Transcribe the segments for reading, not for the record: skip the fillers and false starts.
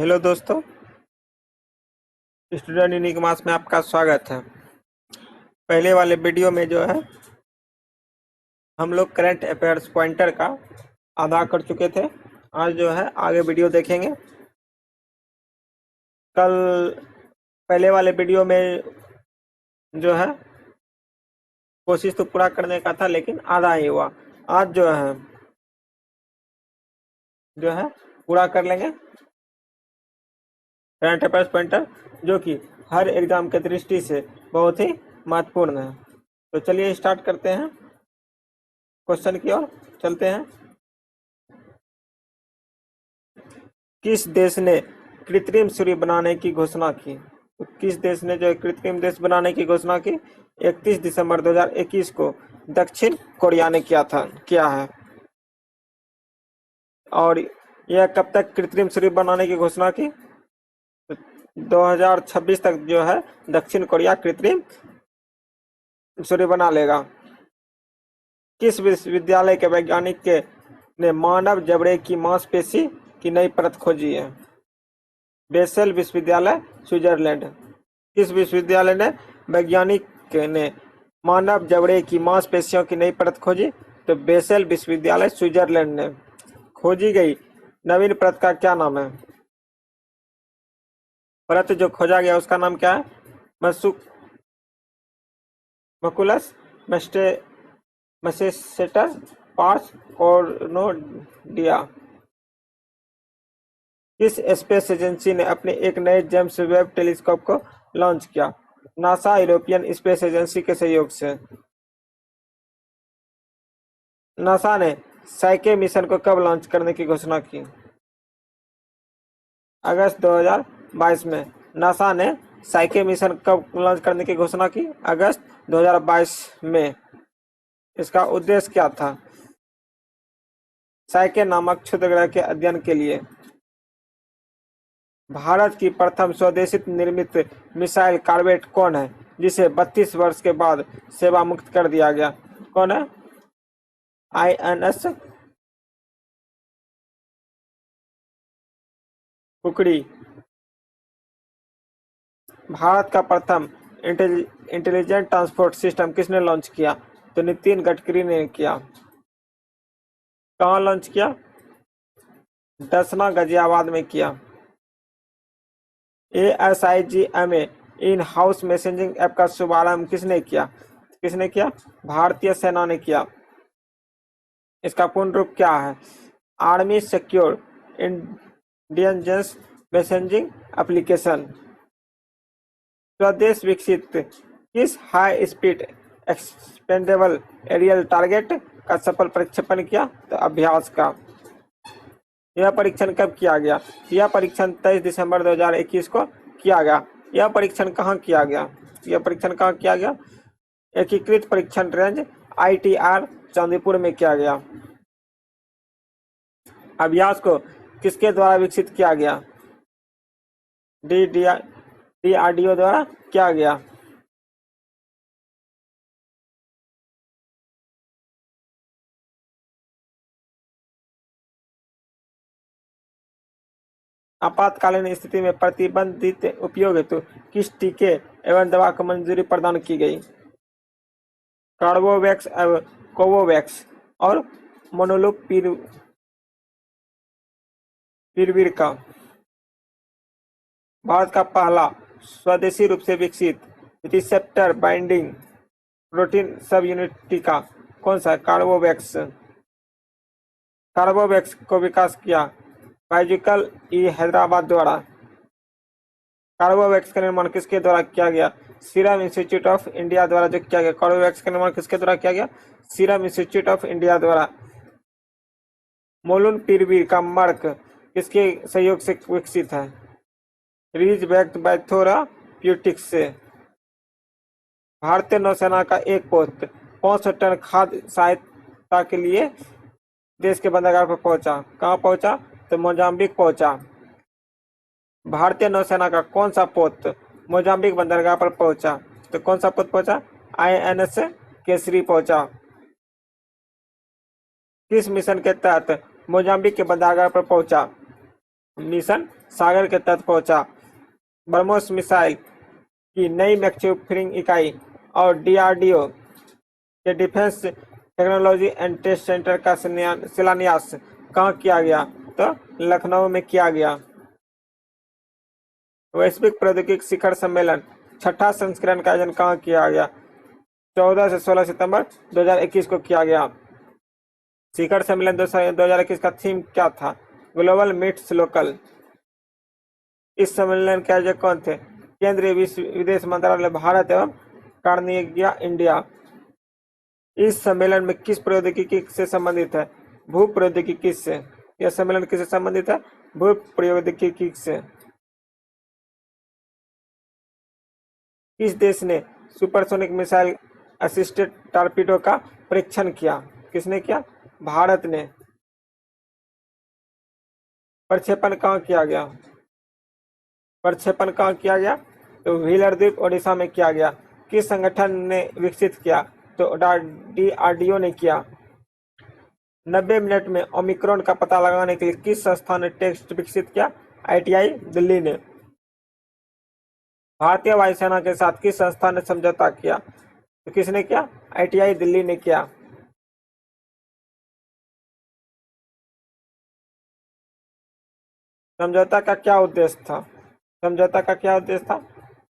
Hello दोस्तों, student unique मास में आपका स्वागत है। पहले वाले वीडियो में जो है हम लोग करंट अफेयर्स पॉइंटर का आधा कर चुके थे। आज जो है आगे वीडियो देखेंगे। कल पहले वाले वीडियो में जो है कोशिश तो पूरा करने का था, लेकिन आधा ही हुआ। आज जो है पूरा कर लेंगे करंट अफेयर्स पॉइंटर, जो कि हर एग्जाम के दृष्टि से बहुत ही महत्वपूर्ण है। तो चलिए स्टार्ट करते हैं, क्वेश्चन की ओर चलते हैं। किस देश ने कृत्रिम सूर्य बनाने की घोषणा की? तो किस देश ने जो है कृत्रिम देश बनाने की घोषणा की? 31 दिसंबर 2021 को दक्षिण कोरिया ने किया है। और यह कब तक कृत्रिम सूर्य बनाने की घोषणा की? 2026 तक जो है दक्षिण कोरिया कृत्रिम सूर्य बना लेगा। किस विश्वविद्यालय के वैज्ञानिक ने मानव जबड़े की मांसपेशी की नई परत खोजी है? बेसेल विश्वविद्यालय, स्विट्जरलैंड। किस विश्वविद्यालय ने वैज्ञानिक ने मानव जबड़े की मांसपेशियों की नई परत खोजी? तो बेसेल विश्वविद्यालय, स्विट्जरलैंड ने। खोजी गई नवीन परत का क्या नाम है? परत जो खोजा गया उसका नाम क्या है? मकुलस मैसेसेटर पार्स कॉर्नोडिया। किस स्पेस एजेंसी ने अपने एक नए जेम्स वेब टेलीस्कोप को लॉन्च किया? नासा, यूरोपियन स्पेस एजेंसी के सहयोग से। नासा ने साइके मिशन को कब लॉन्च करने की घोषणा की? अगस्त 2022 में। नासा ने साइके मिशन कब लॉन्च करने की घोषणा की? अगस्त 2022 में। इसका उद्देश्य क्या था? साइके नामक क्षुद्र ग्रह के अध्ययन के लिए। भारत की प्रथम स्वदेशी निर्मित मिसाइल कॉर्वेट कौन है, जिसे 32 वर्ष के बाद सेवा मुक्त कर दिया गया? कौन है? INS कुकड़ी। भारत का प्रथम इंटेलिजेंट ट्रांसपोर्ट सिस्टम किसने लॉन्च किया? तो नितिन गडकरी ने किया। कहाँ लॉन्च किया? दसना, गाजियाबाद में किया। ASIGMA in house messaging app का शुभारंभ किसने किया? भारतीय सेना ने किया। इसका पूर्ण रूप क्या है? Army secure intelligence messaging application. स्वदेश विकसित किस high speed expendable aerial target का सफल प्रक्षेपण किया? तो अभ्यास का। यह परीक्षण कब किया गया? यह परीक्षण 23 दिसंबर 2021 को किया गया। यह परीक्षण कहाँ किया गया? एकीकृत परीक्षण रेंज ITR चांदीपुर में किया गया। अभ्यास को किसके द्वारा विकसित किया गया? DRDO द्वारा किया गया। आपातकालीन स्थिति में प्रतिबंधित उपयोग हेतु किस टीके एवं दवा को मंजूरी प्रदान की गई? कार्बोवैक्स एवं कोवोवैक्स और मोनुलुपिराविर का। भारत का पहला स्वदेशी रूप से विकसित रिसेप्टर बाइंडिंग प्रोटीन सब यूनिट टीका कौन सा? कार्बोवैक्स को विकास किया बायोलॉजिकल हैदराबाद द्वारा। कार्बोवैक्स का निर्माण किसके द्वारा किया गया? सीरम इंस्टीट्यूट ऑफ इंडिया द्वारा जो किया गया। कार्बोवैक्स का निर्माण किसके द्वारा किया गया? सीरम इंस्टीट्यूट ऑफ इंडिया द्वारा। मोलनुपिराविर का मर्क किसके सहयोग से विकसित है? रीजबैक बायोथेराप्यूटिक्स से। भारतीय नौसेना का एक पोत 500 टन खाद्य सहायता के लिए देश के बंदरगाह पर पहुंचा। कहाँ पहुंचा? तो मोजाम्बिक पहुंचा। भारतीय नौसेना का कौन सा पोत मोजाम्बिक बंदरगाह पर पहुंचा? तो कौन सा पोत पहुंचा? INS केसरी पहुंचा। किस मिशन के तहत मोजाम्बिक के बंदरगाह पर पहुंचा? मिशन सागर के तट पहुंचा। ब्रह्मोस मिसाइल की नई मैन्युफैक्चरिंग इकाई और डीआरडीओ के defence technology and test centre का शिलान्यास कहाँ किया गया? तो लखनऊ में किया गया। वैश्विक प्रौद्योगिकी शिखर सम्मेलन छठा संस्करण का आयोजन कहाँ किया गया? 14 से 16 सितंबर 2021 को किया गया। शिखर सम्मेलन 2021 का थीम क्या था? Global meets local. इस सम्मेलन के आयोजक कौन थे? केंद्रीय विदेश मंत्रालय भारत एवं कार्नेगिया इंडिया। इस सम्मेलन में किस प्रौद्योगिकी से संबंधित है? भू प्रौद्योगिकी से। यह सम्मेलन किससे संबंधित है? भू प्रौद्योगिकी से। किस देश ने सुपरसोनिक मिसाइल असिस्टेड टॉर्पीडो का परीक्षण किया? किसने किया? भारत ने। प्रक्षेपण कहाँ किया गया? प्रक्षेपण कहाँ किया गया? तो व्हीलर द्वीप ओडिशा में किया गया। किस संगठन ने विकसित किया? तो डीआरडीओ ने किया। 90 मिनट में ओमिक्रॉन का पता लगाने के लिए किस संस्थान ने टेस्ट विकसित किया? आईटीआई दिल्ली ने। भारतीय वायुसेना के साथ किस संस्था ने समझौता किया? तो किसने किया? आईटीआई दिल्ली ने किया। समझौता का क्या उद्देश्य था? समझौता का क्या उद्देश्य था?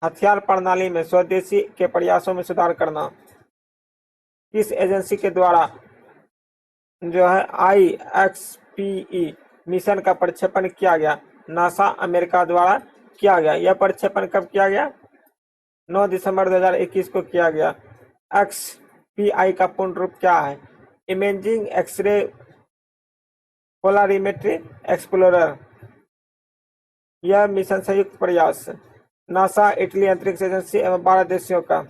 हथियार प्रणाली में स्वदेशी के प्रयासों में सुधार करना। किस एजेंसी के द्वारा जो है IXPE मिशन का प्रक्षेपण किया गया? नासा अमेरिका द्वारा किया गया। यह प्रक्षेपण कब किया गया? 9 दिसंबर 2021 को किया गया। XPI का पूर्ण रूप क्या है? Imaging X-ray polarimetry explorer. यह मिशन संयुक्त प्रयास नासा, इटली अंतरिक्ष एजेंसी एवं 12 देशों का।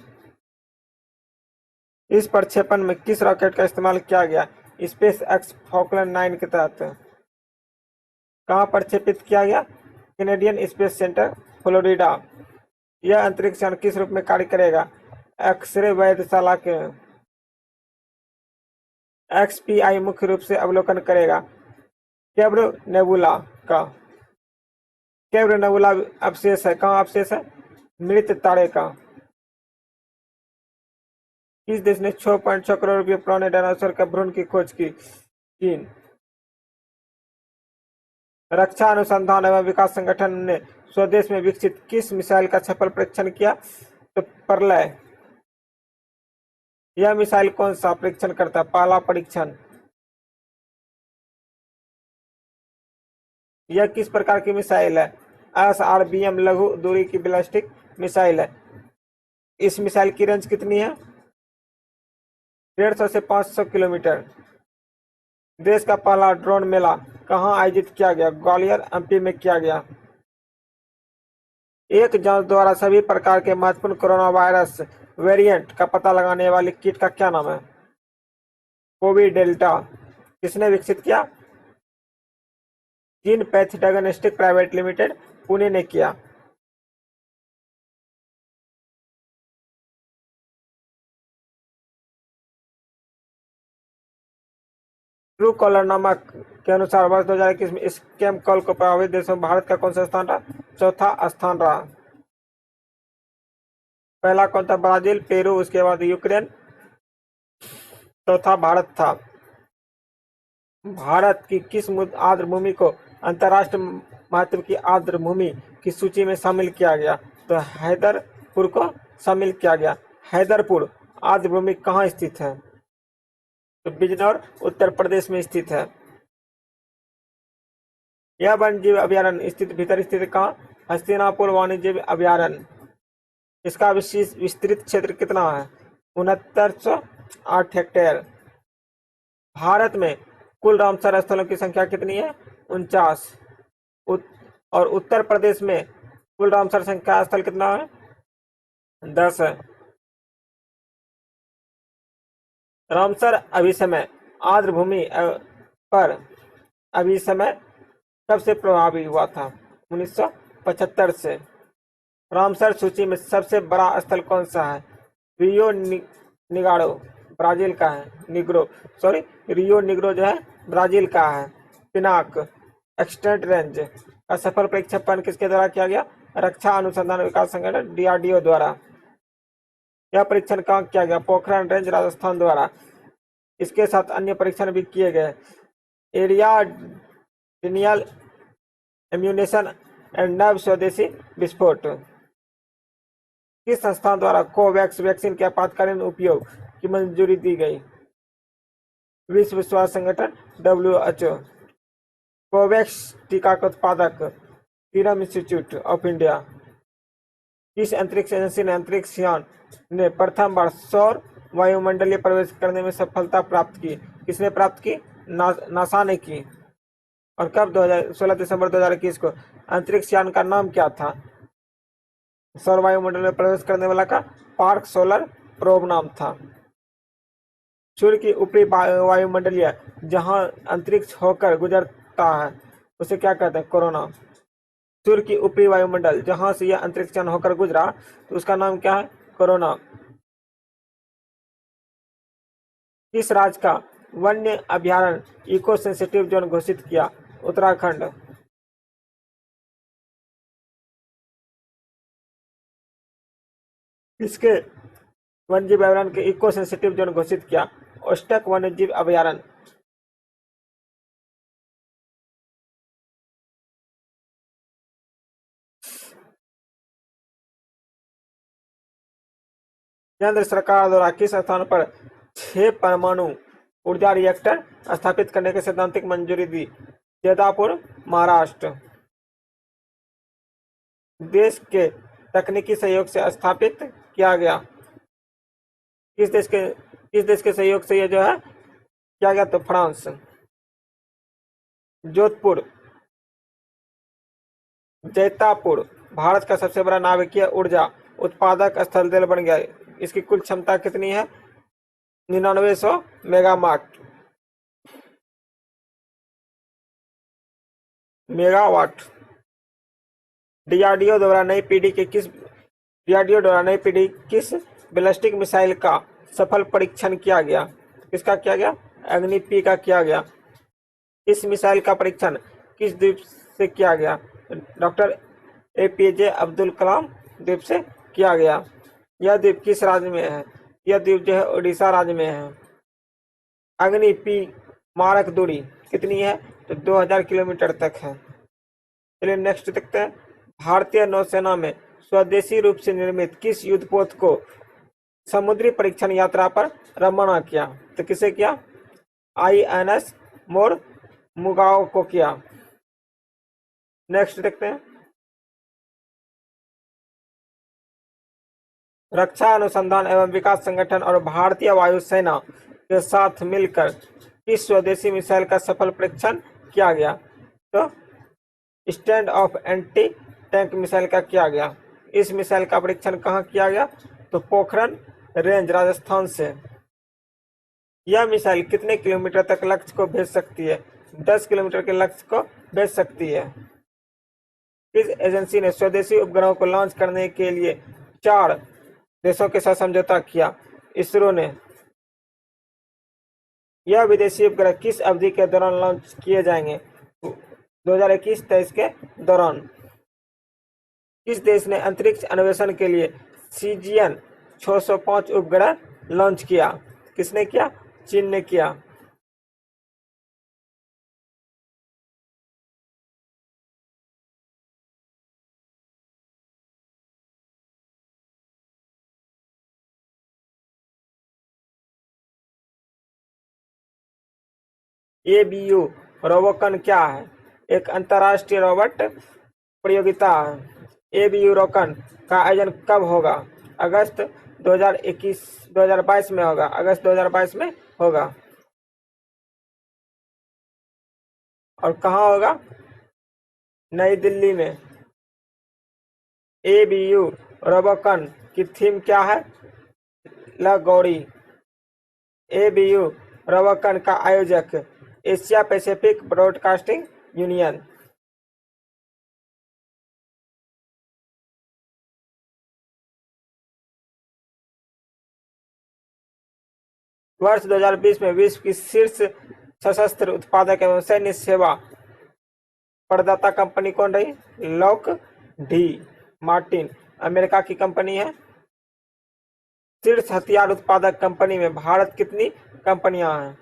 इस प्रक्षेपण में किस रॉकेट का इस्तेमाल किया गया? स्पेस एक्स फॉकलैंड 9 के तहत। कहाँ प्रक्षेपित किया गया? Canadian space centre Florida. यह अंतरिक्ष यान किस रूप में कार्य करेगा? एक्सरे वेधशाला के। XPI मुख्य रूप से अवलोकन करेगा केब्र नेबुला का। केब्र नेबुला अवशेष है, कहाँ अवशेष है? मृत तारे का। किस देश ने 6.6 करोड़ रुपये पुराने डायनासोर के भ्रूण की खोज की? चीन। रक्षा अनुसंधान एवं विकास संगठन ने स्वदेश में विकसित किस मिसाइल का सफल परीक्षण किया? तो प्रलय। यह मिसाइल कौन सा परीक्षण करता है? पहला परीक्षण। यह किस प्रकार की मिसाइल है? SRBM लघु दूरी की बैलिस्टिक मिसाइल है। इस मिसाइल की रेंज कितनी है? 150 से 500 किलोमीटर। देश का पहला ड्रोन मेला कहाँ आयोजित किया गया? ग्वालियर MP में किया गया। एक जांच द्वारा सभी प्रकार के महत्वपूर्ण कोरोना वायरस वेरिएंट का पता लगाने वाली किट का क्या नाम है? Covid delta. किसने विकसित किया? Gene path diagnostic private limited Pune ने किया। ट्रू कॉलर नामक के अनुसार वर्ष 2021 में स्कैम कॉल को प्रभावित देशों में भारत का कौन सा स्थान रहा? चौथा स्थान रहा। पहला कौन था? ब्राजील, पेरू, उसके बाद यूक्रेन, चौथा भारत था। भारत की किस आर्द्र भूमि को अंतरराष्ट्रीय महत्व की आर्द्र भूमि की सूची में शामिल किया गया? तो हैदरपुर को शामिल किया गया। हैदरपुर आर्द्र भूमि कहाँ स्थित है? तो बिजनौर उत्तर प्रदेश में स्थित है। यह वन्यजीव अभ्यारण्य स्थित भीतर स्थित कहाँ? हस्तिनापुर वन्यजीव अभ्यारण्य। इसका विस्तृत क्षेत्र कितना है? 6908 हेक्टेयर। भारत में कुल रामसर स्थलों की संख्या कितनी है? 49। और उत्तर प्रदेश में कुल रामसर संख्या स्थल कितना है? 10 है। रामसर अभिसमय आर्द्र भूमि पर अभिसमय कब से प्रभावी हुआ था? 1975 से। रामसर सूची में सबसे बड़ा स्थल कौन सा है? रियो निगारो ब्राजील का है। रियो निग्रो जो है ब्राजील का है। पिनाक एक्सटेंट रेंज का सफल परीक्षण किसके द्वारा किया गया? रक्षा अनुसंधान विकास संगठन DRDO द्वारा। यह परीक्षण कहाँ किया गया? पोखरण रेंज राजस्थान द्वारा। इसके साथ अन्य परीक्षण भी किए गए। एरिया डिनियल एम्यूनेशन एंड नर्व स्वदेशी विस्फोट। किस संस्थान द्वारा कोवैक्स वैक्सीन के आपातकालीन उपयोग की मंजूरी दी गई? विश्व स्वास्थ्य संगठन WHO। कोवैक्स टीका का उत्पादक सीरम इंस्टीट्यूट ऑफ इंडिया। किस अंतरिक्ष एजेंसी ने अंतरिक्ष यान ने प्रथम बार सौर वायुमंडलीय प्रवेश करने में सफलता प्राप्त की? किसने प्राप्त की? नासा ने की। और कब? 16 दिसंबर 2021 को। अंतरिक्ष यान का नाम क्या था? सौर वायुमंडल में प्रवेश करने वाला का पार्क सोलर प्रोब नाम था। सूर्य की ऊपरी वायुमंडलीय जहां अंतरिक्ष होकर गुजरता है उसे क्या कहते हैं? कोरोना। सूर्य की ऊपरी वायुमंडल जहां से यह अंतरिक्ष यान होकर गुजरा तो उसका नाम क्या है? कोरोना। किस राज्य का वन्य अभयारण्य इको सेंसिटिव जोन घोषित किया? उत्तराखंड। किसके वन्यजीव अभयारण्य के इको सेंसिटिव जोन घोषित किया? ओस्टक वन्यजीव अभयारण्य। केंद्र सरकार द्वारा किस स्थान पर 6 परमाणु ऊर्जा रिएक्टर स्थापित करने की सैद्धांतिक मंजूरी दी? जैतापुर, महाराष्ट्र। देश के तकनीकी सहयोग से स्थापित किया गया। किस देश के सहयोग से यह जो है किया गया? तो फ्रांस। जोधपुर, जैतापुर भारत का सबसे बड़ा नाभिकीय ऊर्जा उत्पादक स्थल तेल बन गया। इसकी कुल क्षमता कितनी है? 9900 मेगावाट। डीआरडीओ द्वारा नई पीढ़ी किस बैलिस्टिक मिसाइल का सफल परीक्षण किया गया? किसका किया गया? अग्नि-P का किया गया। इस मिसाइल का परीक्षण किस द्वीप से किया गया? डॉक्टर APJ अब्दुल कलाम द्वीप से किया गया। यह द्वीप किस राज्य में है? यह द्वीप जो है उड़ीसा राज्य में है। अग्नि-P मारक दूरी कितनी है? तो 2000 किलोमीटर तक है। चलिए नेक्स्ट देखते हैं। भारतीय नौसेना में स्वदेशी रूप से निर्मित किस युद्धपोत को समुद्री परीक्षण यात्रा पर रवाना किया? तो किसे किया? INS मोर मुगाओ को किया। नेक्स्ट देखते हैं। रक्षा अनुसंधान एवं विकास संगठन और भारतीय वायुसेना के साथ मिलकर किस स्वदेशी मिसाइल का सफल परीक्षण किया गया? तो stand of anti tank missile का किया गया। इस मिसाइल का परीक्षण कहाँ किया गया? तो पोखरण रेंज राजस्थान से। यह मिसाइल कितने किलोमीटर तक लक्ष्य को भेज सकती है? 10 किलोमीटर के लक्ष्य को भेज सकती है। किस एजेंसी ने स्वदेशी उपग्रहों को लॉन्च करने के लिए 4 देशों के साथ समझौता किया? इसरो ने। यह विदेशी उपग्रह किस अवधि के दौरान लॉन्च किए जाएंगे? 2021-23 के दौरान। किस देश ने अंतरिक्ष अन्वेषण के लिए CGN 605 उपग्रह लॉन्च किया? किसने किया? चीन ने किया। ABU रोबोकन क्या है? एक अंतरराष्ट्रीय रोबोट प्रतियोगिता है। ABU रोकन का आयोजन कब होगा? अगस्त 2022 में होगा। अगस्त 2022 में होगा। और कहाँ होगा? नई दिल्ली में। ABU रोबोकन की थीम क्या है? गौरी। ABU रोबोकन का आयोजक एशिया पैसिफिक ब्रॉडकास्टिंग यूनियन। वर्ष 2020 में विश्व की शीर्ष सशस्त्र उत्पादक एवं सैन्य सेवा प्रदाता कंपनी कौन रही? लॉक डी मार्टिन अमेरिका की कंपनी है। शीर्ष हथियार उत्पादक कंपनी में भारत कितनी कंपनियां हैं?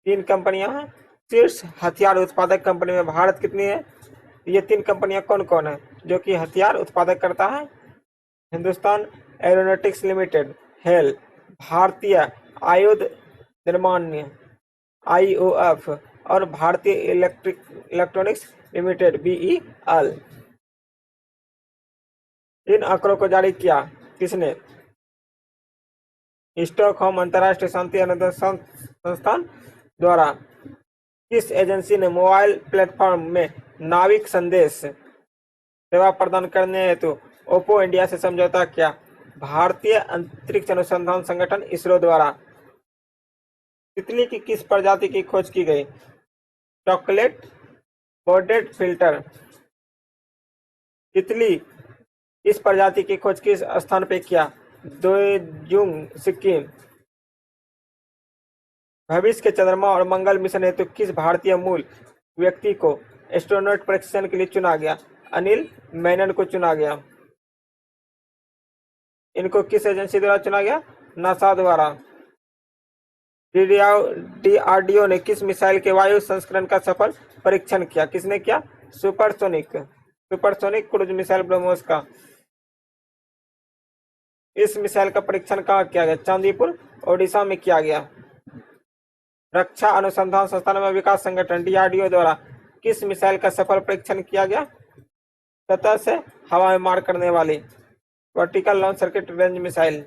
3 कंपनियां हैं। शीर्ष हथियार उत्पादक कंपनी में भारत कितनी है? ये 3 कंपनियां कौन कौन है जो कि हथियार उत्पादक करता है? हिंदुस्तान एरोनॉटिक्स लिमिटेड हेल, भारतीय आयुध निर्माण आईओएफ और भारतीय इलेक्ट्रॉनिक्स लिमिटेड बीईएल। इन आंकड़ों को जारी किया किसने? स्टॉकहोम अंतरराष्ट्रीय शांति अनुसंधान संस्थान द्वारा। किस एजेंसी ने मोबाइल प्लेटफॉर्म में नाविक संदेश सेवा प्रदान करने हेतु ओप्पो इंडिया से समझौता किया? भारतीय अंतरिक्ष अनुसंधान संगठन इसरो द्वारा। तितली की किस प्रजाति की खोज की गई? Chocolate bordered flitter. तितली इस प्रजाति की खोज किस स्थान पे किया? दोजुंग सिक्किम। भविष्य के चंद्रमा और मंगल मिशन हेतु किस भारतीय मूल व्यक्ति को एस्ट्रोनॉट प्रशिक्षण के लिए चुना गया? अनिल मेनन को चुना गया। इनको किस एजेंसी द्वारा चुना गया? नासा द्वारा। डीआरडीओ ने किस मिसाइल के वायु संस्करण का सफल परीक्षण किया? किसने किया? सुपरसोनिक क्रूज मिसाइल ब्रह्मोस का। इस मिसाइल का परीक्षण कहाँ किया गया? चांदीपुर ओडिशा में किया गया। रक्षा अनुसंधान संस्थान एवं विकास संगठन डीआरडीओ द्वारा किस मिसाइल का सफल परीक्षण किया गया? सतह से हवा में मार करने वाली vertical launch circuit range missile.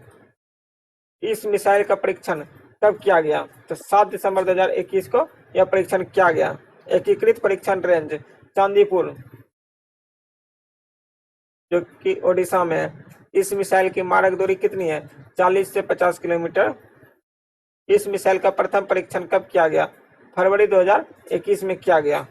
इस मिसाइल का परीक्षण कब किया गया? तो 7 दिसंबर 2021 को यह परीक्षण किया गया। एकीकृत परीक्षण रेंज चांदीपुर जो कि ओडिशा में है। इस मिसाइल की मारक दूरी कितनी है? 40 से 50 किलोमीटर। इस मिसाइल का प्रथम परीक्षण कब किया गया? फरवरी 2021 में किया गया।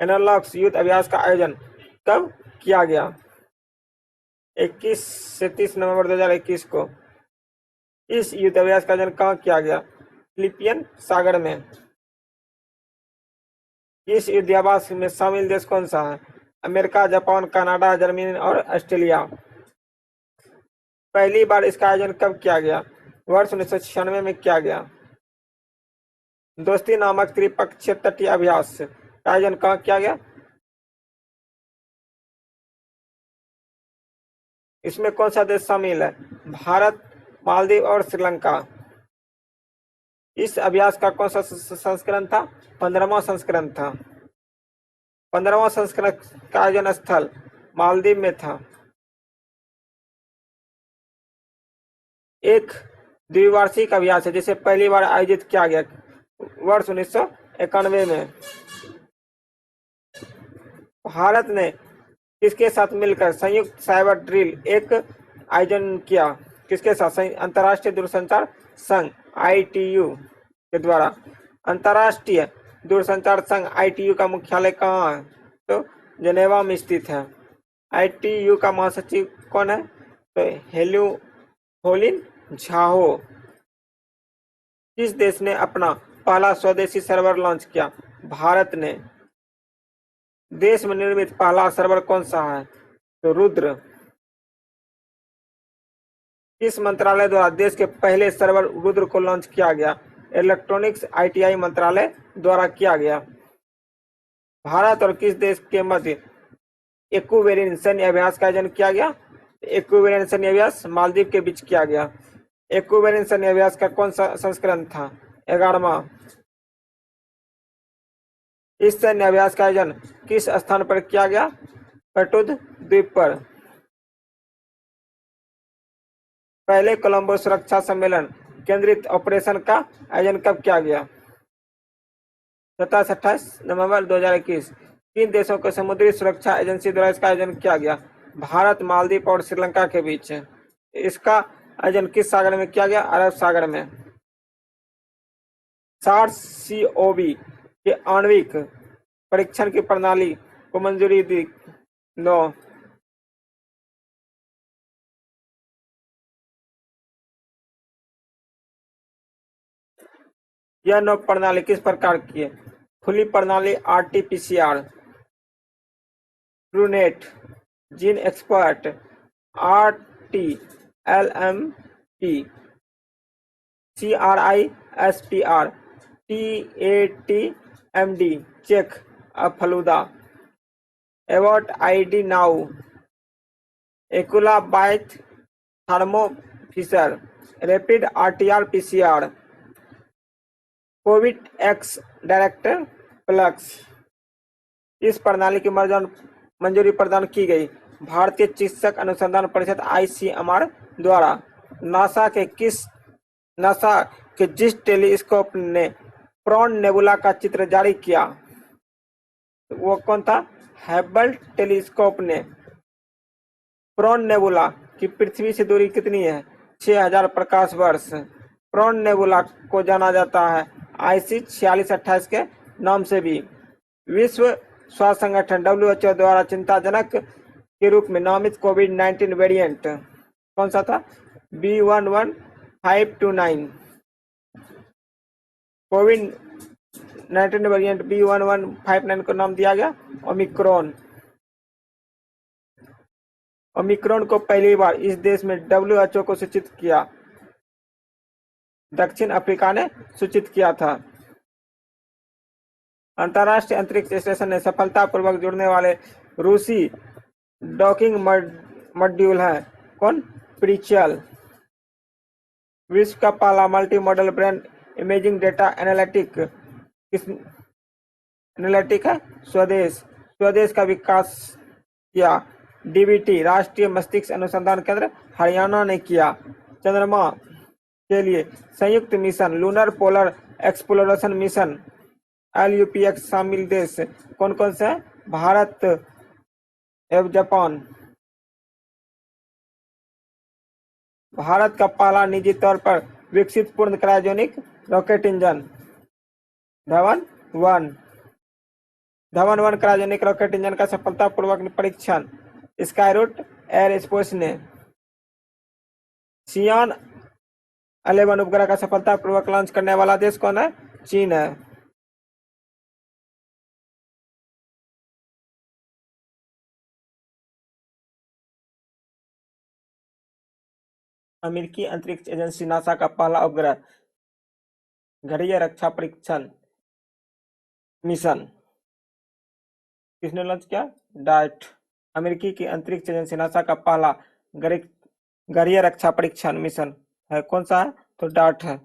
एनालॉग्स युद्ध अभ्यास का आयोजन कब किया गया? 21 से 30 नवंबर 2021 को। इस युद्ध अभ्यास का आयोजन कहाँ किया गया? फिलिपियन सागर में। इस युद्धाभ्यास में शामिल देश कौन सा है? अमेरिका, जापान, कनाडा, जर्मनी और ऑस्ट्रेलिया। पहली बार इसका आयोजन कब किया गया? वर्ष 1996 में किया गया। दोस्ती नामक त्रिपक्षीय तटीय अभ्यास का आयोजन कहाँ किया गया? इसमें कौन सा देश शामिल है? भारत, मालदीव और श्रीलंका। इस अभ्यास का कौन सा संस्करण था? 15वां संस्करण था। 15वां संस्करण का आयोजन स्थल मालदीव में था। एक द्विवार्षिक अभ्यास है जिसे पहली बार आयोजित किया गया वर्ष 1991 में। भारत ने किसके साथ मिलकर संयुक्त साइबर ड्रिल एक आयोजन किया? किसके साथ? अंतर्राष्ट्रीय दूरसंचार संघ आईटीयू के द्वारा। अंतर्राष्ट्रीय दूरसंचार संघ आईटीयू का मुख्यालय कहाँ है? तो जेनेवा में स्थित है। आईटीयू का महासचिव कौन है? तो होलिन झाओ। किस देश ने अपना पहला स्वदेशी सर्वर लॉन्च किया? भारत ने। देश में निर्मित पहला सर्वर कौन सा है? तो रुद्र। किस मंत्रालय द्वारा देश के पहले सर्वर रुद्र को लॉन्च किया गया? इलेक्ट्रॉनिक्स आईटीआई मंत्रालय द्वारा किया गया। भारत और किस देश के मध्य इक्विवेलेंट सैन्य अभ्यास का आयोजन किया गया? इक्विवेलेंट सैन्य अभ्यास मालदीव के बीच किया गया। इक्विवेलेंट सैन्य अभ्यास का कौन सा संस्करण था? 11वां। इस सैन्य अभ्यास का आयोजन किस स्थान पर किया गया? कटुद द्वीप पर। पहले कोलंबो सुरक्षा सम्मेलन केंद्रित ऑपरेशन का आयोजन कब किया गया? 17 से 28 नवंबर 2021। किन देशों के समुद्री सुरक्षा एजेंसी द्वारा इसका आयोजन किया गया? भारत, मालदीव और श्रीलंका के बीच। इसका आयोजन किस सागर में किया गया? अरब सागर में। सार्स-सीओवी के आणविक परीक्षण की प्रणाली को मंजूरी दी? 9। यह नौ प्रणाली किस प्रकार की है? खुली प्रणाली RT-PCR, Truenat, gene Xpert, RT-LMP, CRISPR, TATMD, check, Feluda, Abbott ID now, Accula बाइथ, Thermo Fisher, rapid RT-PCR, Covid X director प्लक्स। इस प्रणाली की मंजूरी प्रदान की गई भारतीय चिकित्सक अनुसंधान परिषद ICMR द्वारा। नासा के जिस टेलीस्कोप ने प्रॉन नेबुला का चित्र जारी किया वो कौन था? हबल टेलीस्कोप ने। प्रॉन नेबुला की पृथ्वी से दूरी कितनी है? 6000 प्रकाश वर्ष। प्रॉन नेबुला को जाना जाता है IC 4628 के नाम से भी। विश्व स्वास्थ्य संगठन WHO द्वारा चिंताजनक के रूप में नामित कोविड-19 वेरिएंट कौन सा था? B11529। कोविड-19 वेरिएंट B1159 को नाम दिया गया ओमिक्रॉन। ओमिक्रॉन को पहली बार इस देश में WHO को सूचित किया, दक्षिण अफ्रीका ने सूचित किया था। अंतर्राष्ट्रीय अंतरिक्ष स्टेशन ने सफलतापूर्वक जुड़ने वाले रूसी डॉकिंग मॉड्यूल है कौन? प्रीचल। विश्व का पहला multi modal brain imaging data analytic है स्वदेश का विकास किया DBT, राष्ट्रीय मस्तिष्क अनुसंधान केंद्र, हरियाणा ने किया। चंद्रमा के लिए संयुक्त mission lunar polar exploration mission LUPX शामिल देश कौन कौन से हैं? भारत एवं जापान। भारत का पहला निजी तौर पर विकसित पूर्ण क्रायोजेनिक रॉकेट इंजन धवन-1 क्रायोजेनिक रॉकेट इंजन का सफलतापूर्वक परीक्षण स्काईरूट एयरस्पेस ने। सियान 11 उपग्रह का सफलतापूर्वक लॉन्च करने वाला देश कौन है? चीन है। अमेरिकी अंतरिक्ष एजेंसी नासा का पहला उपग्रह घड़ीय रक्षा परीक्षण मिशन किसने लॉन्च किया? डार्ट। अमेरिकी की अंतरिक्ष एजेंसी नासा का पहला घड़ीय रक्षा परीक्षण मिशन है कौन सा है? तो डार्ट है।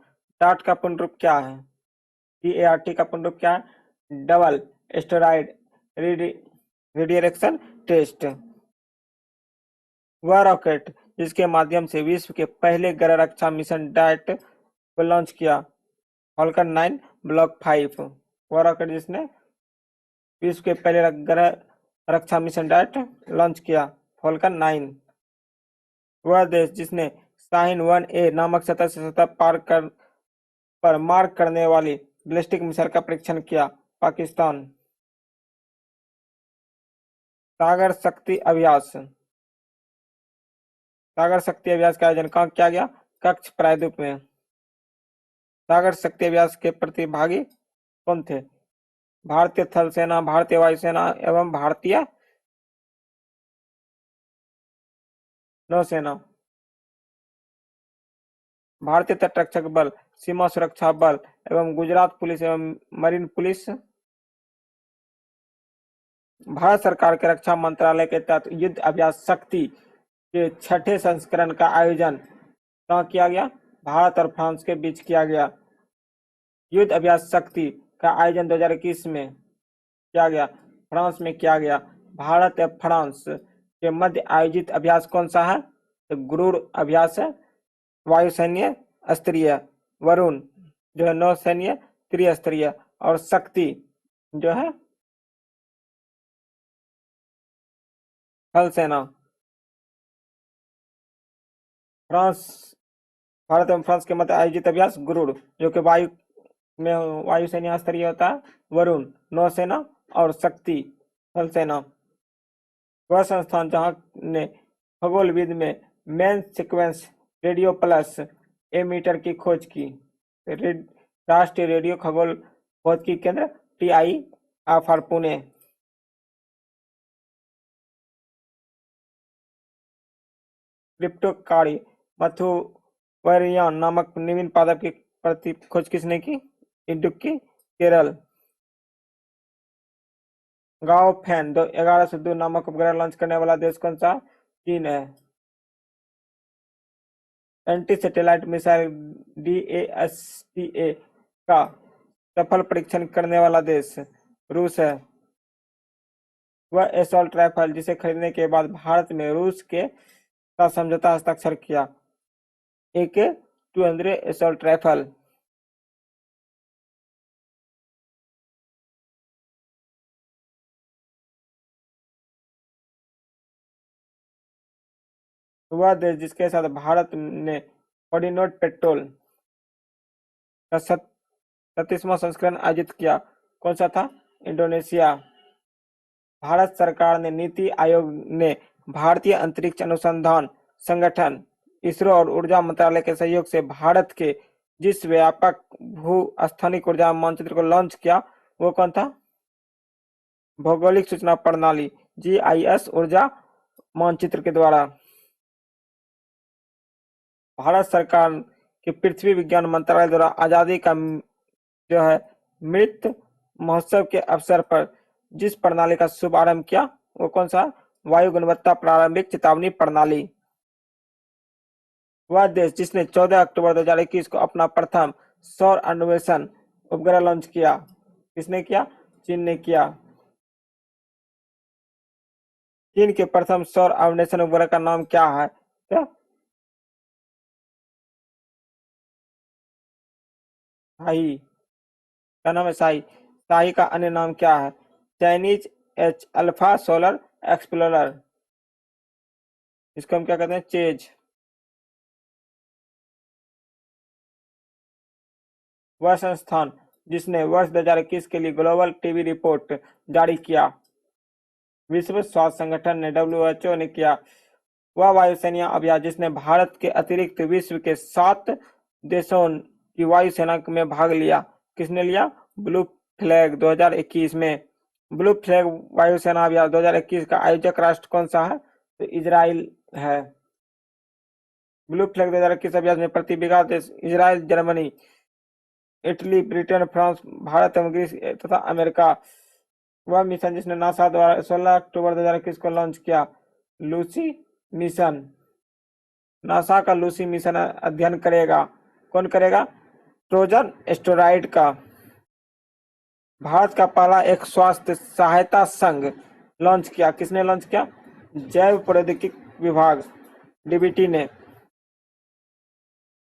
डार्ट का पूर्ण रूप क्या है? DART का पूर्ण रूप क्या है? Double asteroid redirection test. वह रॉकेट जिसके माध्यम से विश्व के पहले ग्रह रक्षा मिशन डार्ट को लॉन्च किया फॉल्कन 9 ब्लॉक 5। वह रॉकेट जिसने विश्व के पहले ग्रह रक्षा मिशन डार्ट लॉन्च किया फॉल्कन 9। वह देश जिसने शाहीन 1A नामक सतह से सतह पर मार करने वाली बैलिस्टिक मिसाइल का परीक्षण किया पाकिस्तान। सागर शक्ति अभ्यास का आयोजन कहाँ किया गया? कच्छ प्रायद्वीप में। सागर शक्ति अभ्यास के प्रतिभागी कौन थे? भारतीय थल सेना, भारतीय वायुसेना एवं भारतीय नौसेना। भारतीय तटरक्षक बल, सीमा सुरक्षा बल एवं गुजरात पुलिस एवं मरीन पुलिस। भारत सरकार के रक्षा मंत्रालय के तहत युद्ध अभ्यास शक्ति के 6ठे संस्करण का आयोजन कहाँ किया गया? भारत और फ्रांस के बीच किया गया। युद्ध अभ्यास शक्ति का आयोजन 2021 में किया गया, फ्रांस में किया गया। भारत और फ्रांस के मध्य आयोजित अभ्यास कौन सा है? तो गुरूर अभ्यास है। वायुसैन्य स्तरीय वरुण जो है नौसैन्य त्रिस्तरीय और शक्ति जो है थल सेना। भारत एवं फ्रांस के मध्य आयोजित अभ्यास गुरूर जो कि वायुसेना स्तरीय होता है, वरुण नौसेना और शक्ति थल सेना। वह संस्थान जहां ने खगोलविद में main sequence radio plus emitter की खोज की। राष्ट्रीय रेडियो खगोल भौतिकी केंद्र TIFR पुणे। क्रिप्टोकारी मथुवरियान नामक नवीन पादप की प्रति खोज किसने की? इडुक्की, केरल। गाओ फैन 1102 नामक उपग्रह लॉन्च करने वाला देश कौन सा? चीन है। एंटी सैटेलाइट मिसाइल DASTA का सफल परीक्षण करने वाला देश रूस है। वह एसॉल्ट राइफल जिसे खरीदने के बाद भारत में रूस के साथ समझौता हस्ताक्षर किया। AK-200 assault rifle. वह देश जिसके साथ भारत ने ऑर्डिनोट पेट्रोल का 37वां संस्करण आयोजित किया, कौन सा था? इंडोनेशिया। भारत सरकार ने नीति आयोग ने भारतीय अंतरिक्ष अनुसंधान संगठन इसरो और ऊर्जा मंत्रालय के सहयोग से भारत के जिस व्यापक भू-स्थानिक ऊर्जा मानचित्र को लॉन्च किया, वो कौन था? भौगोलिक सूचना प्रणाली GIS ऊर्जा मानचित्र के द्वारा। भारत सरकार के पृथ्वी विज्ञान मंत्रालय द्वारा आजादी का जो है मृत महोत्सव के अवसर पर जिस प्रणाली का शुभारंभ किया, वो कौन सा? वायु गुणवत्ता प्रारंभिक चेतावनी प्रणाली। वह देश जिसने 14 अक्टूबर 2021 को अपना प्रथम सौर अन्वेषण उपग्रह लॉन्च किया, किसने किया? चीन ने किया। चीन के प्रथम सौर अन्वेषण उपग्रह का नाम क्या है? क्या? शाही का नाम है शाही। शाही का अन्य नाम क्या है? Chinese H alpha solar explorer. इसको हम क्या कहते हैं? चेज। वह संस्थान जिसने वर्ष 2021 के लिए ग्लोबल टीबी रिपोर्ट जारी किया, विश्व स्वास्थ्य संगठन ने WHO ने किया। वह वायुसेना अभियान जिसने भारत के अतिरिक्त विश्व के 7 देशों की वायुसेना में भाग लिया, किसने लिया? ब्लू फ्लैग 2021 में। ब्लू फ्लैग वायुसेना अभियान 2021 का आयोजक राष्ट्र कौन सा है? तो इजराइल है। ब्लू फ्लैग 2021 अभियान में प्रतिभागी देश Israel, Germany, Italy, Britain, France, Bharat एवं ग्रीस तथा अमेरिका। वह मिशन जिसने नासा द्वारा 16 अक्टूबर 2021 को लॉन्च किया, लूसी मिशन। नासा का लूसी मिशन अध्ययन करेगा, कौन करेगा? ट्रोजन एस्टेरॉइड का। भारत का पहला एक स्वास्थ्य सहायता संघ लॉन्च किया, किसने लॉन्च किया? जैव प्रौद्योगिकी विभाग DBT ने।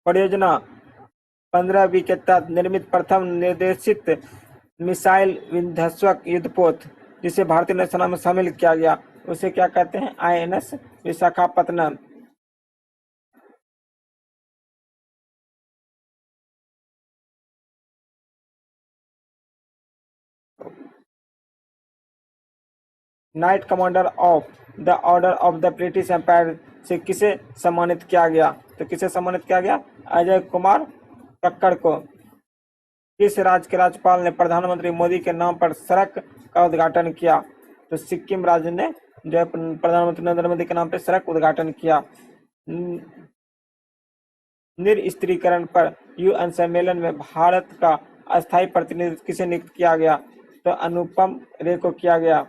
परियोजना 15B के तहत निर्मित प्रथम निर्देशित मिसाइल विध्वंसक युद्धपोत जिसे भारतीय नौसेना में शामिल किया गया, उसे क्या कहते हैं? INS Visakhapatnam. Knight commander of the order of the British Empire से किसे सम्मानित किया गया? तो किसे सम्मानित किया गया? अजय कुमार कक्कड़ को। किस राज्य के राज्यपाल ने प्रधानमंत्री मोदी के नाम पर सड़क का उद्घाटन किया? तो सिक्किम राज्य ने जो है प्रधानमंत्री नरेंद्र मोदी के नाम पर सड़क उद्घाटन किया। निरस्त्रीकरण पर UN सम्मेलन में भारत का अस्थायी प्रतिनिधित्व किसे नियुक्त किया गया? तो अनुपम रे को किया गया।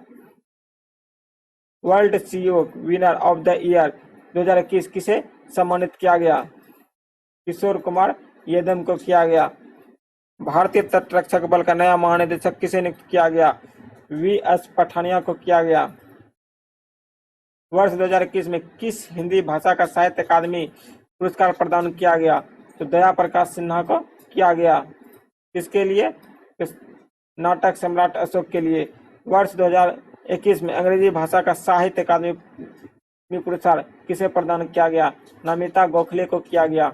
World CEO winner of the year 2021 किसे सम्मानित किया गया? किशोर कुमार यादव को किया गया। भारतीय तटरक्षक बल का नया महानिदेशक किसे नियुक्त किया गया? VS पठानिया को किया गया। वर्ष 2021 में किस हिंदी भाषा का साहित्य अकादमी पुरस्कार प्रदान किया गया? तो दया प्रकाश सिन्हा को किया गया। किसके लिए? नाटक सम्राट अशोक के लिए। वर्ष 2021 में अंग्रेजी भाषा का साहित्य अकादमी पुरस्कार किसे प्रदान किया गया? नमिता गोखले को किया गया।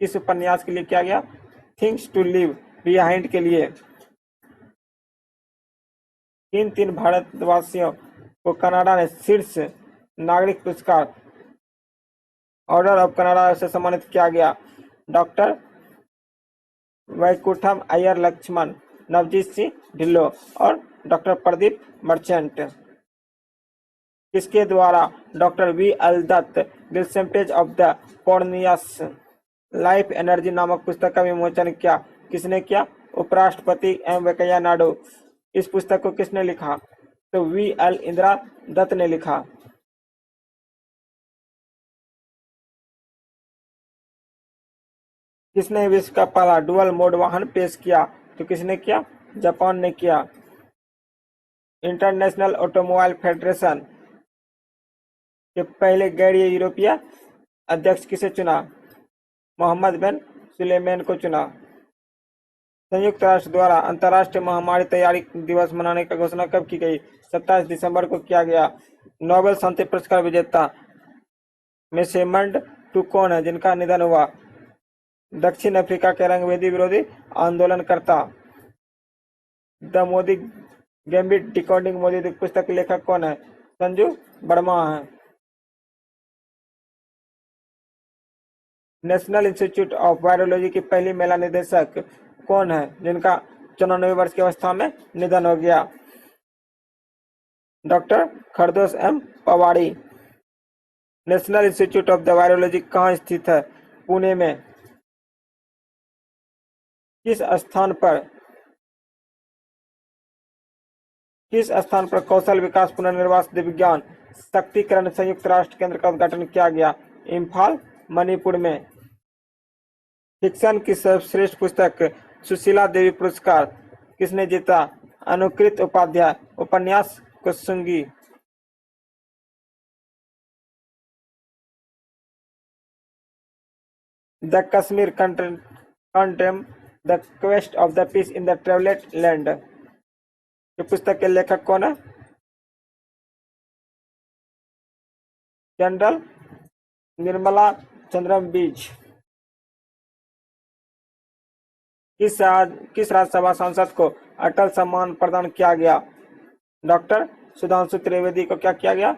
किस उपन्यास के लिए किया गया? थिंग्स टू लिव बिहाइंड के लिए। किन भारतवासियों को कनाडा ने शीर्ष नागरिक पुरस्कार ऑर्डर ऑफ कनाडा से सम्मानित किया गया? डॉक्टर वैकुंठम अय्यर लक्ष्मण, नवजीत सिंह ढिल्लो और डॉक्टर प्रदीप मर्चेंट। किसके द्वारा डॉक्टर वी एल दत्त डिसेंपेज ऑफ द पॉर्नियस लाइफ एनर्जी नामक पुस्तक का विमोचन किया? किसने किया? उपराष्ट्रपति एम वेंकैया नायडू। इस पुस्तक को किसने लिखा? तो वी एल इंदिरा दत्त ने लिखा। किसने विश्व का पहला डुअल मोड वाहन पेश किया? तो किसने किया? जापान ने किया। इंटरनेशनल ऑटोमोबाइल फेडरेशन के पहले गैर यूरोपीय अध्यक्ष किसे चुना? मोहम्मद बिन सुलेमान को चुना। संयुक्त राष्ट्र द्वारा अंतर्राष्ट्रीय महामारी तैयारी दिवस मनाने की घोषणा कब की गई? 27 दिसंबर को किया गया। नोबेल शांति पुरस्कार विजेता मेसेमंड टू कौन है जिनका निधन हुआ? दक्षिण अफ्रीका के रंगभेदी विरोधी आंदोलनकर्ता। The Modi gambit decoding Modi पुस्तक के लेखक कौन है? संजू वर्मा है। नेशनल इंस्टीट्यूट ऑफ वायरोलॉजी की पहली महिला निदेशक कौन है जिनका 94 वर्ष की अवस्था में निधन हो गया? डॉक्टर खरदोस एम पवाड़ी। National Institute of the Virology कहाँ स्थित है? पुणे में। किस स्थान पर कौशल विकास पुनर्वास दिव्यांग शक्तिकरण संयुक्त राष्ट्र केंद्र का उद्घाटन किया गया? इम्फाल, मणिपुर में। फिक्शन की सर्वश्रेष्ठ पुस्तक सुशीला देवी पुरस्कार किसने जीता? अनुकृत उपाध्याय। उपन्यास कुसुंगी। The Kashmir conundrum the quest of the peace in the troubled land ये पुस्तक के लेखक कौन है? जनरल निर्मला चंद्रम बीज। किस राज्यसभा सांसद को अटल सम्मान प्रदान किया गया? डॉक्टर सुधांशु त्रिवेदी को क्या किया गया?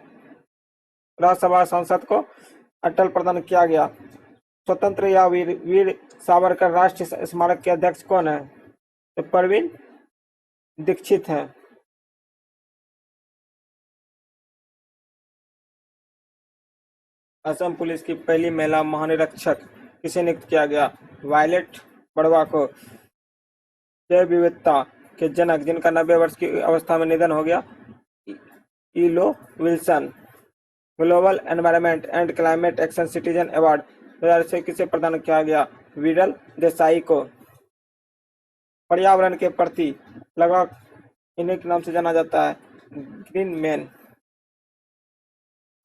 राज्यसभा सांसद को अटल प्रदान किया गया। स्वतंत्र या वीर सावरकर राष्ट्रीय स्मारक के अध्यक्ष कौन है? तो परवीन दीक्षित हैं। असम पुलिस की पहली महिला महानिरीक्षक किसे नियुक्त किया गया? वायलेट बड़वा को। जैव विविधता के जनक जिनका 90 वर्ष की अवस्था में निधन हो गया? इलो Wilson. Global environment and climate action citizen award 2006 किसे प्रदान किया गया? विरल देसाई को। पर्यावरण के प्रति लगाव इन्हीं के नाम से जाना जाता है, ग्रीन मैन।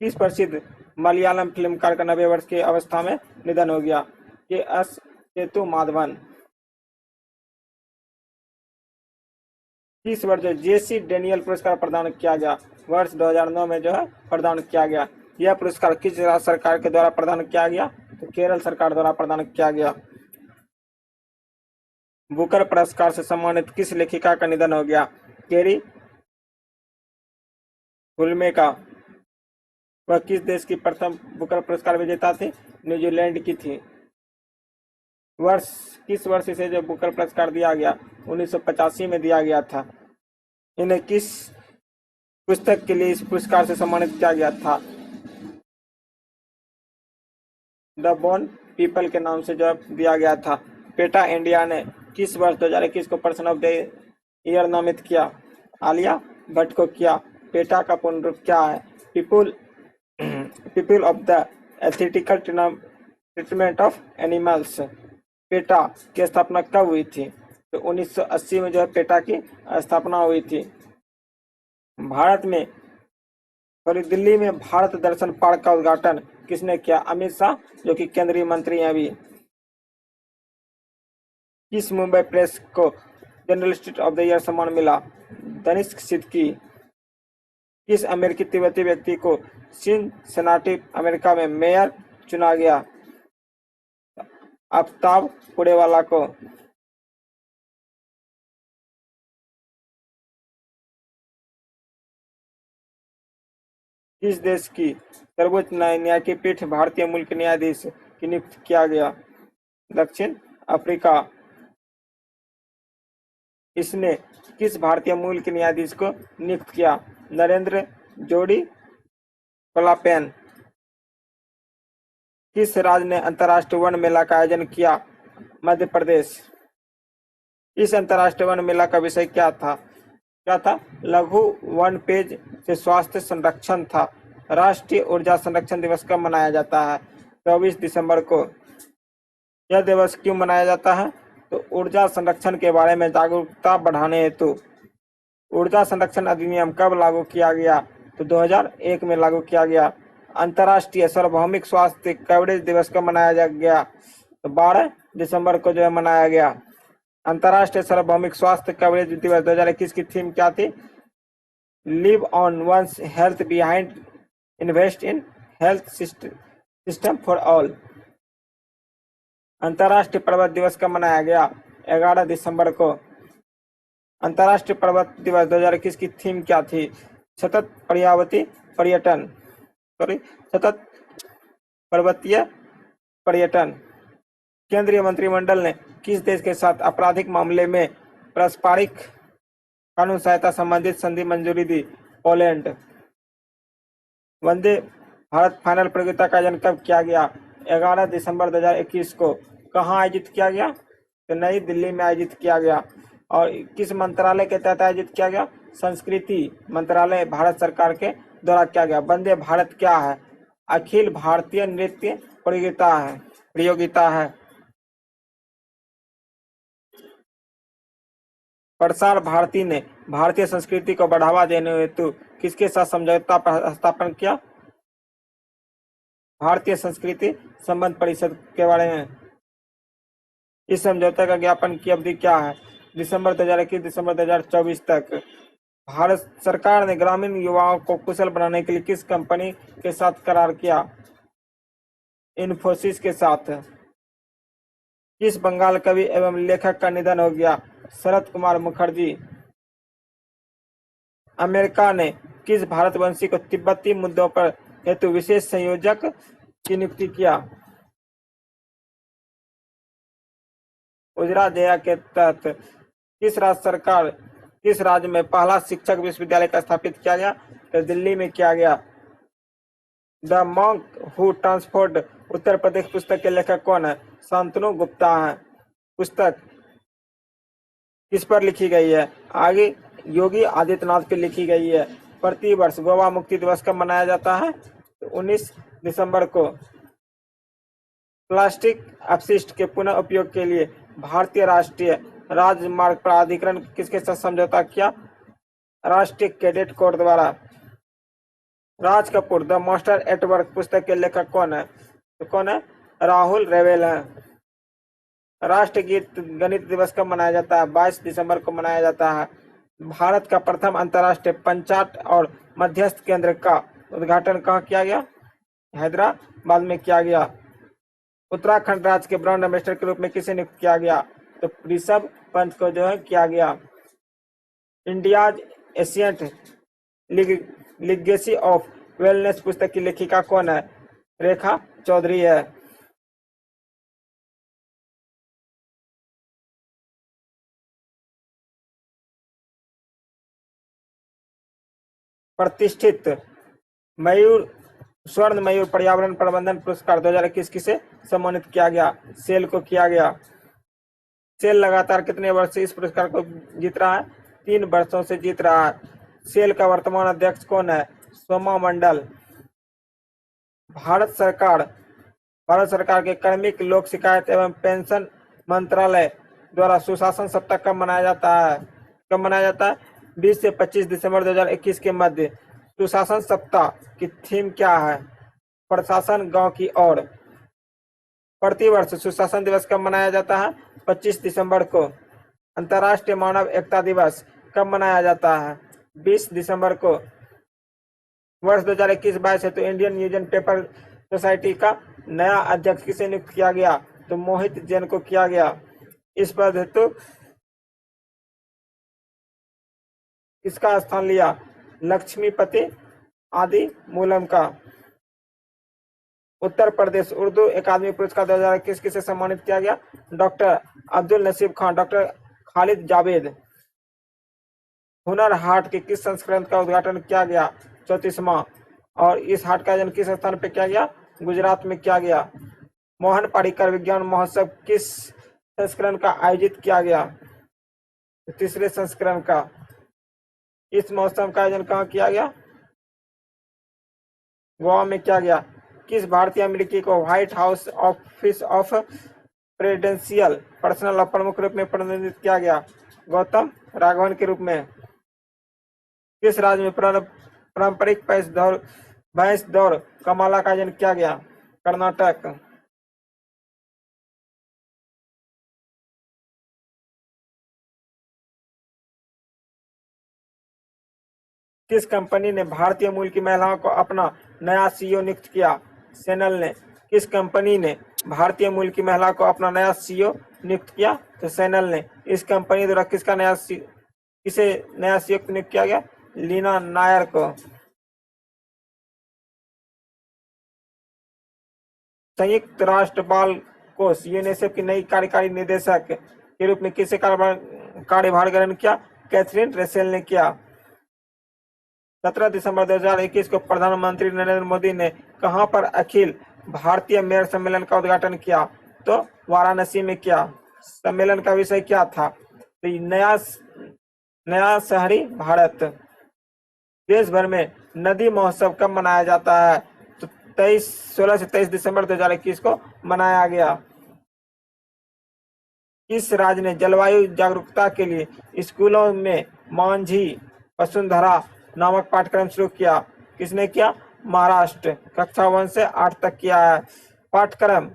किस प्रसिद्ध मलयालम फिल्मकार का 90 वर्ष की अवस्था में निधन हो गया? के एस सेतु माधवन। किस वर्ष जेसी डेनियल पुरस्कार प्रदान किया गया? वर्ष 2009 में जो है प्रदान किया गया। यह पुरस्कार किस राज्य सरकार के द्वारा प्रदान किया गया? तो केरल सरकार द्वारा प्रदान किया गया। बुकर पुरस्कार से सम्मानित किस लेखिका का निधन हो गया? केरी हुल्मे का। वह किस देश की प्रथम बुकर पुरस्कार विजेता थी? न्यूजीलैंड की थी। किस वर्ष इसे जो बुकर पुरस्कार दिया गया? 1985 में दिया गया था। इन्हें किस पुस्तक के लिए इस पुरस्कार से सम्मानित किया गया था? द बोन पीपल के नाम से जो दिया गया था। पेटा इंडिया ने किस वर्ष 2021 को पर्सन ऑफ द ईयर नामित किया? आलिया भट्ट को किया। पेटा का पूर्ण रूप क्या है? People of the ethical treatment of animals. PETA की स्थापना कब हुई थी? तो 1980 में जो है पेटा की स्थापना हुई थी। भारत में दिल्ली में भारत दर्शन पार्क का उद्घाटन किसने किया? अमित शाह, जो कि केंद्रीय मंत्री हैं अभी। किस मुंबई प्रेस को जर्नलिस्ट ऑफ द ईयर सम्मान मिला? तनिष्क सिद्दीकी। किस अमेरिकी तिब्बती व्यक्ति को सिनसिनाटी अमेरिका में मेयर चुना गया? आफ्ताब पुडेवाला को। किस देश की सर्वोच्च न्यायिक पीठ भारतीय मूल के न्यायाधीश की नियुक्त किया गया? दक्षिण अफ्रीका। इसने किस भारतीय मूल के न्यायाधीश को नियुक्त किया? नरेंद्र जोड़ी कोलापेन। किस राज्य ने अंतर्राष्ट्रीय वन मेला का आयोजन किया? मध्य प्रदेश। इस अंतर्राष्ट्रीय वन मेला का विषय क्या था? लघु वन पेज से स्वास्थ्य संरक्षण था। राष्ट्रीय ऊर्जा संरक्षण दिवस कब मनाया जाता है? 24 दिसंबर को। यह दिवस क्यों मनाया जाता है? तो ऊर्जा संरक्षण के बारे में जागरूकता बढ़ाने हेतु। ऊर्जा संरक्षण अधिनियम कब लागू किया गया? तो 2001 में लागू किया गया। अंतर्राष्ट्रीय सार्वभौमिक स्वास्थ्य कवरेज दिवस कब मनाया गया? तो 12 दिसंबर को जो है मनाया गया। अंतर्राष्ट्रीय सार्वभौमिक स्वास्थ्य कवरेज दिवस 2021 की थीम क्या थी? Live on once health behind invest in health system for all. अंतर्राष्ट्रीय पर्वत दिवस कब मनाया गया? 11 दिसंबर को। अंतर्राष्ट्रीय पर्वत दिवस 2021 की थीम क्या थी? सतत पर्वतीय पर्यटन। केंद्रीय मंत्रिमंडल ने किस देश के साथ आपराधिक मामले में पारस्परिक कानून सहायता संबंधित संधि मंजूरी दी? पोलैंड। वंदे भारत फाइनल प्रतियोगिता का आयोजन कब किया गया? 11 दिसंबर 2021 को। कहाँ आयोजित किया गया? तो नई दिल्ली में आयोजित किया गया। और किस मंत्रालय के तहत आयोजित किया गया? संस्कृति मंत्रालय भारत सरकार के द्वारा किया गया। वंदे भारत क्या है? अखिल भारतीय नृत्य प्रतियोगिता है। प्रसार भारती ने भारतीय संस्कृति को बढ़ावा देने हेतु किसके साथ समझौता पर हस्ताक्षर किया? भारतीय संस्कृति संबंध परिषद के बारे में। इस समझौते का ज्ञापन की अवधि क्या है? दिसंबर 2021 दिसंबर 2024 तक। भारत सरकार ने ग्रामीण युवाओं को कुशल बनाने के लिए किस कंपनी के साथ करार किया? इन्फोसिस के साथ। किस बंगाल कवि एवं लेखक का निधन हो गया? शरत कुमार मुखर्जी। अमेरिका ने किस भारतवंशी को तिब्बती मुद्दों पर हेतु विशेष संयोजक की नियुक्ति किया? उजरा दया के तहत। किस राज्य में पहला शिक्षक विश्वविद्यालय का स्थापित किया गया? तो दिल्ली में किया गया। The monk who transformed Uttar Pradesh पुस्तक के लेखक कौन है? शांतनु गुप्ता है। पुस्तक किस पर लिखी गई है? आगे योगी आदित्यनाथ पर लिखी गई है। प्रति वर्ष गोवा मुक्ति दिवस कब मनाया जाता है? तो 19 दिसंबर को। प्लास्टिक अपशिष्ट के पुनः उपयोग के लिए भारतीय राष्ट्रीय राजमार्ग प्राधिकरण किसके साथ समझौता किया? राष्ट्रीय कैडेट कोर द्वारा। Raj Kapoor the master at work पुस्तक के लेखक कौन है? तो कौन है? राहुल रेवेल है। राष्ट्रगीत गणित दिवस कब मनाया जाता है? 22 दिसंबर को मनाया जाता है। भारत का प्रथम अंतर्राष्ट्रीय पंचायत और मध्यस्थ केंद्र का उद्घाटन कहाँ किया गया? हैदराबाद में किया गया। उत्तराखंड राज्य के ब्रांड एम्बेसडर के रूप में किसे नियुक्त किया गया? तो ऋषभ पंत को जो है किया गया। India's ancient legacy of wellness पुस्तक की लेखिका कौन है? रेखा चौधरी है। प्रतिष्ठित स्वर्ण मयूर पर्यावरण प्रबंधन पुरस्कार 2021 किसे सम्मानित किया गया? सेल को किया गया। सेल लगातार कितने वर्ष से इस पुरस्कार को जीत रहा है? 3 वर्षों से जीत रहा है। सेल का वर्तमान अध्यक्ष कौन है? सोमा मंडल। भारत सरकार के कार्मिक लोक शिकायत एवं पेंशन मंत्रालय द्वारा सुशासन सप्ताह कब मनाया जाता है? 20 से 25 दिसंबर 2021 के मध्य। सुशासन सप्ताह की थीम क्या है? प्रशासन गांव की ओर। प्रतिवर्ष सुशासन दिवस कब मनाया जाता है? 25 दिसंबर को। अंतर्राष्ट्रीय मानव एकता दिवस कब मनाया जाता है? 20 दिसंबर को। वर्ष 2021-22 हेतु इंडियन न्यूज़ पेपर सोसाइटी का नया अध्यक्ष किसे नियुक्त किया गया? तो मोहित जैन को किया गया। इस पद हेतु किसका स्थान लिया? लक्ष्मीपति आदि मूलम का। उत्तर प्रदेश उर्दू अकादमी पुरस्कार 2021 किसे सम्मानित किया गया? डॉक्टर अब्दुल नसीब खान, डॉक्टर खालिद जावेद। हुनर हाट के किस संस्करण का उद्घाटन किया गया? 34वां। और इस हाट का आयोजन किस स्थान पे किया गया? गुजरात में किया गया। मोहन पारिकर विज्ञान महोत्सव किस संस्करण का आयोजित किया गया? तीसरे संस्करण का। इस महोत्सव का आयोजन कहाँ किया गया? गोवा में किया गया। किस भारतीय अमेरिकी को white house office of presidential personal प्रमुख रूप में प्रतिनिधित्व किया गया? गौतम राघवन के रूप में। किस राज्य में पारंपरिक भैंस दौड़ कमाला का आयोजन किया गया? कर्नाटक। किस कंपनी ने भारतीय मूल की महिलाओं को अपना नया सीईओ नियुक्त किया? सेनल ने। किस कंपनी ने भारतीय मूल की महिला को अपना नया सीईओ नियुक्त किया? तो सेनल ने। इस कंपनी द्वारा किसे नया सीईओ नियुक्त किया गया? लीना नायर को। संयुक्त राष्ट्र बाल कोष यूनिसेफ की नई कार्यकारी निदेशक के रूप में किसे कार्यभार ग्रहण किया? कैथरीन रेसेल ने किया। 17 दिसंबर 2021 को प्रधानमंत्री नरेंद्र मोदी ने कहां पर अखिल भारतीय मेयर सम्मेलन का उद्घाटन किया? तो वाराणसी में किया। सम्मेलन का विषय क्या था? तो नया शहरी भारत। देश भर में नदी महोत्सव कब मनाया जाता है? तो 16 से 23 दिसंबर 2021 को मनाया गया। किस राज्य ने जलवायु जागरूकता के लिए स्कूलों में मांझी वसुंधरा नामक पाठ्यक्रम शुरू किया? किसने किया? महाराष्ट्र। कक्षा 1 से 8 तक किया है। पाठ्यक्रम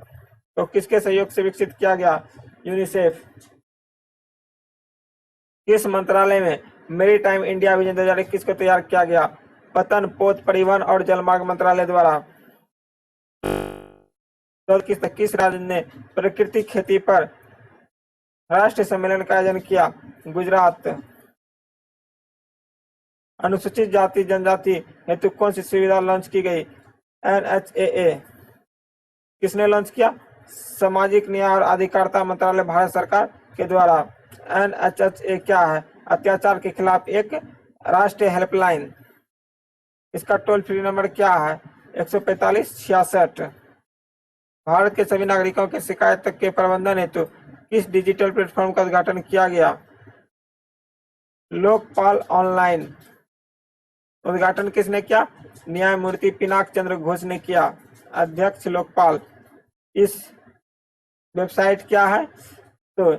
तो किसके सहयोग से विकसित किया गया? यूनिसेफ। किस मंत्रालय में मेरीटाइम इंडिया विजन 2021 को तैयार किया गया? पतन, पोत, परिवहन और जलमार्ग मंत्रालय द्वारा। तो किस राज्य ने प्राकृतिक खेती पर राष्ट्रीय सम्मेलन का आयोजन किया? गुजरात। अनुसूचित जाति जनजाति हेतु कौन सी सुविधा लॉन्च की गई? NHAA। किसने लॉन्च किया? सामाजिक न्याय और अधिकारिता मंत्रालय भारत सरकार के द्वारा। NHHA क्या है? अत्याचार के खिलाफ एक राष्ट्रीय हेल्पलाइन। इसका टोल फ्री नंबर क्या है? 14566। भारत के सभी नागरिकों के शिकायत के प्रबंधन हेतु किस डिजिटल प्लेटफॉर्म का उद्घाटन किया गया? लोकपाल ऑनलाइन। उद्घाटन किसने किया? न्यायमूर्ति पिनाक चंद्र घोष ने किया। अध्यक्ष लोकपाल। इस वेबसाइट क्या है? तो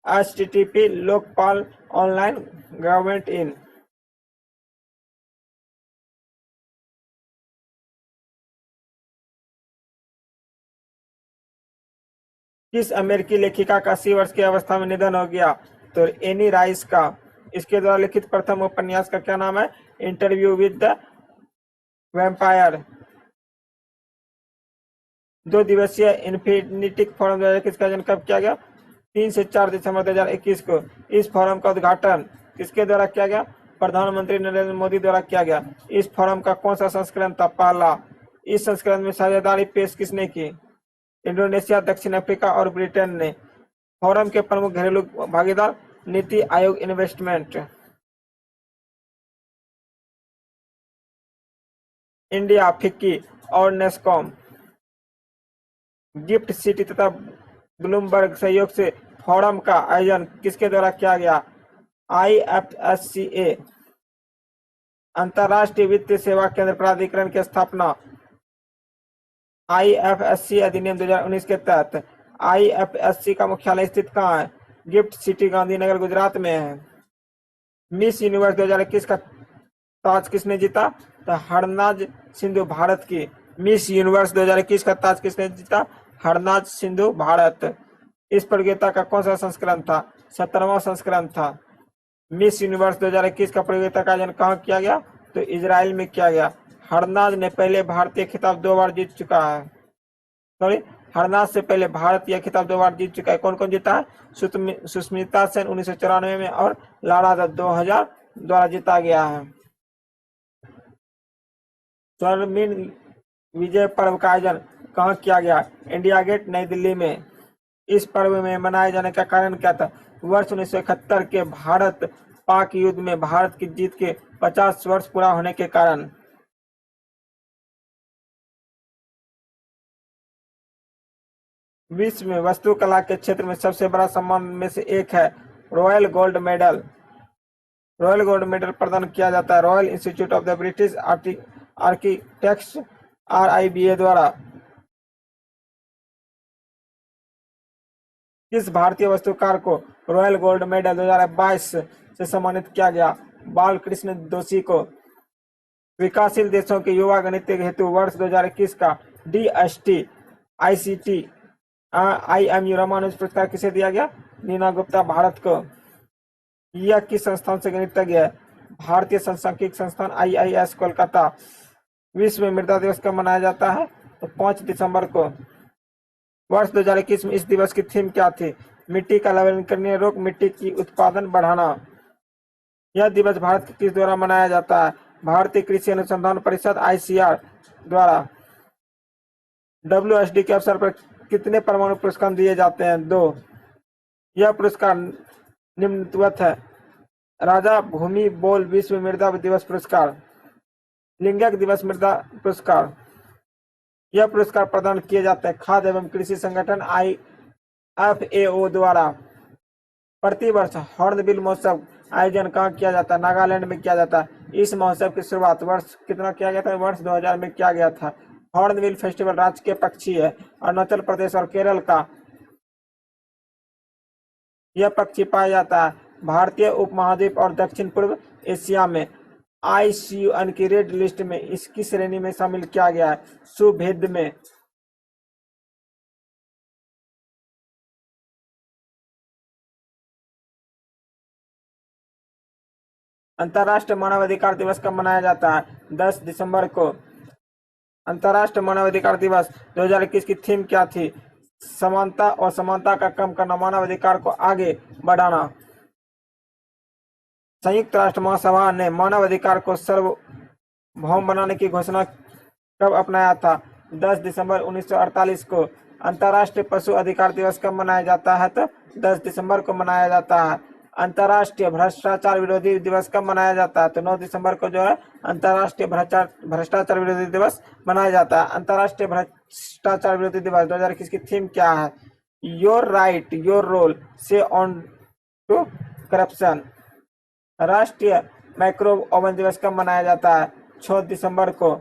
http Lokpal online government in. किस अमेरिकी लेखिका का 80 वर्ष की अवस्था में निधन हो गया? तो एनी राइस का। इसके द्वारा लिखित प्रथम उपन्यास का क्या नाम है? Interview with the vampire. 2 दिवसीय इन्फिनिटी फोरम 2021 का आयोजन कब किया गया? 3 से 4 दिसंबर 2021 को। इस फोरम का उद्घाटन किसके द्वारा किया गया? प्रधानमंत्री नरेंद्र मोदी द्वारा किया गया। इस फोरम का कौन सा संस्करण था? पहला। इस संस्करण में साझेदारी पेश किसने की? इंडोनेशिया, दक्षिण अफ्रीका और ब्रिटेन ने। फोरम के प्रमुख घरेलू भागीदार NITI Aayog investment. India, FICCI और नेस्कॉम। गिफ्ट सिटी तथा ब्लूमबर्ग सहयोग से फोरम का आयोजन किसके द्वारा किया गया? IFSCA। अंतरराष्ट्रीय वित्तीय सेवा केंद्र प्राधिकरण की स्थापना IFSC अधिनियम 2019 के तहत। IFSC का मुख्यालय स्थित कहाँ है? गिफ्ट सिटी, गांधीनगर, गुजरात में है। मिस यूनिवर्स 2021 का ताज किसने जीता? तो हरनाज सिंधु, भारत की। मिस यूनिवर्स 2021 का ताज किसने जीता? हरनाज सिंधु, भारत। इस प्रतियोगिता का कौन सा संस्करण था? 17वां संस्करण था। मिस यूनिवर्स 2021 का प्रतियोगिता का आयोजन कहाँ किया गया? तो इजराइल में किया गया। हरनाज ने पहले भारतीय खिताब 2 बार जीत चुका है। सॉरी, हरनाज से पहले भारत यह खिताब 2 बार जीत चुका है। कौन कौन जीता है? सुष्मिता सेन 1994 में और लारा दत्त 2000 द्वारा जीता गया है। स्वर्णिम विजय पर्व का आयोजन कहाँ किया गया? इंडिया गेट, नई दिल्ली में। इस पर्व में मनाए जाने का कारण क्या था? वर्ष 1971 के भारत पाक युद्ध में भारत की जीत के 50 वर्ष पूरा होने के कारण। विश्व में वास्तुकला के क्षेत्र में सबसे बड़ा सम्मान में से एक है royal gold medal. Royal gold medal प्रदान किया जाता है royal institute of the British architects RIBA द्वारा। किस भारतीय वास्तुकार को रॉयल गोल्ड मेडल 2022 से सम्मानित किया गया? बालकृष्ण दोषी को। विकासशील देशों के युवा गणितज्ञ हेतु वर्ष 2021 का DST ICT IMU रामानुज पुरस्कार किसे दिया गया? नीना गुप्ता भारत को। यह किस संस्थान से गणितज्ञ है? भारतीय सांख्यिकी संस्थान IIS कोलकाता। विश्व में मृदा दिवस कब मनाया जाता है? तो 5 दिसंबर को। वर्ष 2021 में इस दिवस की थीम क्या थी? मिट्टी का लवणीकरण रोक, मिट्टी की उत्पादन बढ़ाना। यह दिवस भारत के किस द्वारा मनाया जाता है? भारतीय कृषि अनुसंधान परिषद ICR द्वारा। WSD के अवसर पर कितने परमाणु पुरस्कार दिए जाते हैं? 2। यह पुरस्कार निम्नवत है: राजा भूमि बोल विश्व मृदा दिवस पुरस्कार, लिंगक दिवस मृदा पुरस्कार। यह पुरस्कार प्रदान किए जाते हैं खाद्य एवं कृषि संगठन FAO द्वारा। प्रतिवर्ष हॉर्नबिल महोत्सव आयोजन कहाँ किया जाता है? नागालैंड में किया जाता है। इस महोत्सव की शुरुआत वर्ष कितना किया गया था? वर्ष 2000 में किया गया था। हॉर्नबिल फेस्टिवल राज्य के पक्षी है अरुणाचल प्रदेश और केरल का। यह पक्षी पाया जाता है भारतीय उपमहाद्वीप और दक्षिण पूर्व एशिया में। IUCN की रेड लिस्ट में इसकी श्रेणी में शामिल किया गया है सुभेद में। अंतर्राष्ट्रीय मानवाधिकार दिवस कब मनाया जाता है? 10 दिसंबर को। अंतर्राष्ट्रीय मानवाधिकार दिवस 2021 की थीम क्या थी? समानता और समानता का कम करना, मानवाधिकार को आगे बढ़ाना। संयुक्त राष्ट्र महासभा ने मानवाधिकार को सार्वभौम बनाने की घोषणा कब अपनाया था? 10 दिसंबर 1948 को। अंतर्राष्ट्रीय पशु अधिकार दिवस कब मनाया जाता है? तो 10 दिसंबर को मनाया जाता है। अंतर्राष्ट्रीय भ्रष्टाचार विरोधी दिवस कब मनाया जाता है? तो 9 दिसंबर को जो है अंतर्राष्ट्रीय भ्रष्टाचार विरोधी दिवस मनाया जाता है। अंतर्राष्ट्रीय भ्रष्टाचार विरोधी दिवस 2021 की थीम क्या है? योर राइट योर रोल से ऑन टू करप्शन। राष्ट्रीय माइक्रोवेव ओवन दिवस कब मनाया जाता है? 6 दिसंबर को।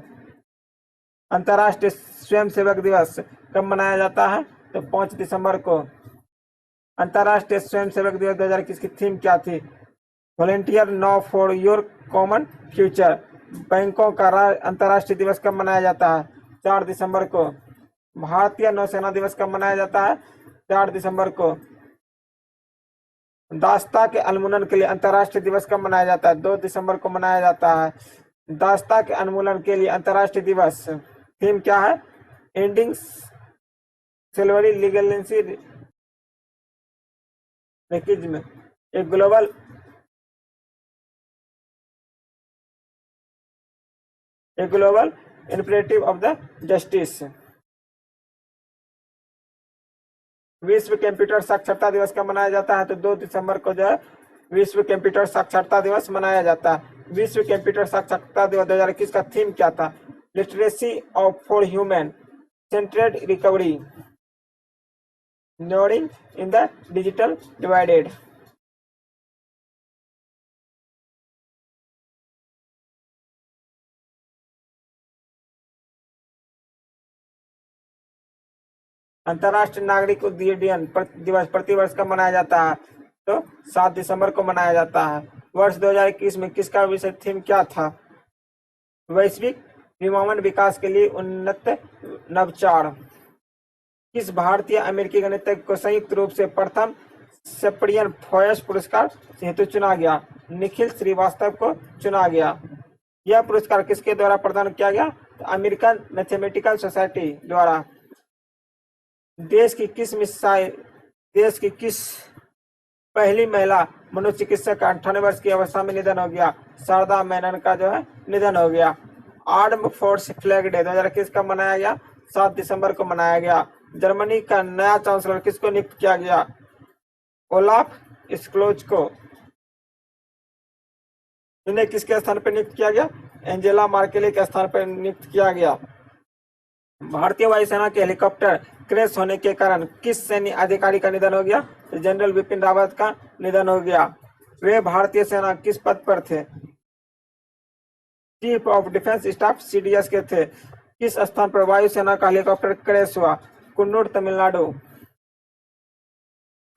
अंतर्राष्ट्रीय स्वयंसेवक दिवस कब मनाया जाता है? तो 5 दिसंबर को। अंतर्राष्ट्रीय स्वयंसेवक दिवस 2021 की थीम क्या थी? Volunteer now for your common future. बैंकों का अंतर्राष्ट्रीय दिवस कब मनाया जाता है? 4 दिसंबर को। भारतीय नौसेना दिवस कब मनाया जाता है? 4 दिसंबर को। दास्ता के उन्मूलन के लिए अंतर्राष्ट्रीय दिवस कब मनाया जाता है? 2 दिसंबर को मनाया जाता है। दास्ता के उन्मूलन के लिए अंतर्राष्ट्रीय दिवस थीम क्या है? एंडिंग सिल्वरी लीगलेंसी रेकिज्म, एक global imperative of the justice. विश्व कंप्यूटर साक्षरता दिवस कब मनाया जाता है? तो 2 दिसंबर को जो है विश्व कंप्यूटर साक्षरता दिवस मनाया जाता है। विश्व कंप्यूटर साक्षरता दिवस 2021 का थीम क्या था? Literacy of for human centred recovery, narrowing in the digital divided. अंतर्राष्ट्रीय नागरिक उड्डयन दिवस प्रतिवर्ष कब मनाया जाता है? तो 7 दिसंबर को मनाया जाता है। वर्ष 2021 में किसका विषय थीम क्या था? वैश्विक विमानन विकास के लिए उन्नत नवाचार। किस भारतीय अमेरिकी गणितज्ञ को संयुक्त रूप से प्रथम सेप्रियन फोयस पुरस्कार हेतु चुना गया? निखिल श्रीवास्तव को चुना गया। यह पुरस्कार किसके द्वारा प्रदान किया गया? तो अमेरिकन मैथमेटिकल सोसाइटी द्वारा। देश की किस पहली महिला मनोचिकित्सक का 98 वर्ष की अवस्था में निधन हो गया? शारदा मेनन का जो है निधन हो गया। आर्म फोर्स फ्लैग डे 2021 का मनाया गया? 7 दिसंबर को मनाया गया। जर्मनी का नया चांसलर किसको नियुक्त किया गया? ओलाफ स्क्लोज को। इन्हें किसके स्थान पर नियुक्त किया गया? एंजेला मार्केली के स्थान पर नियुक्त किया गया। भारतीय वायुसेना के हेलीकॉप्टर क्रैश होने के कारण किस सैन्य अधिकारी का निधन हो गया? तो जनरल बिपिन रावत का निधन हो गया। वे भारतीय सेना किस पद पर थे? Chief of defence staff CDS के थे। किस स्थान पर वायुसेना का हेलीकॉप्टर क्रैश हुआ? कुन्नूर, तमिलनाडु।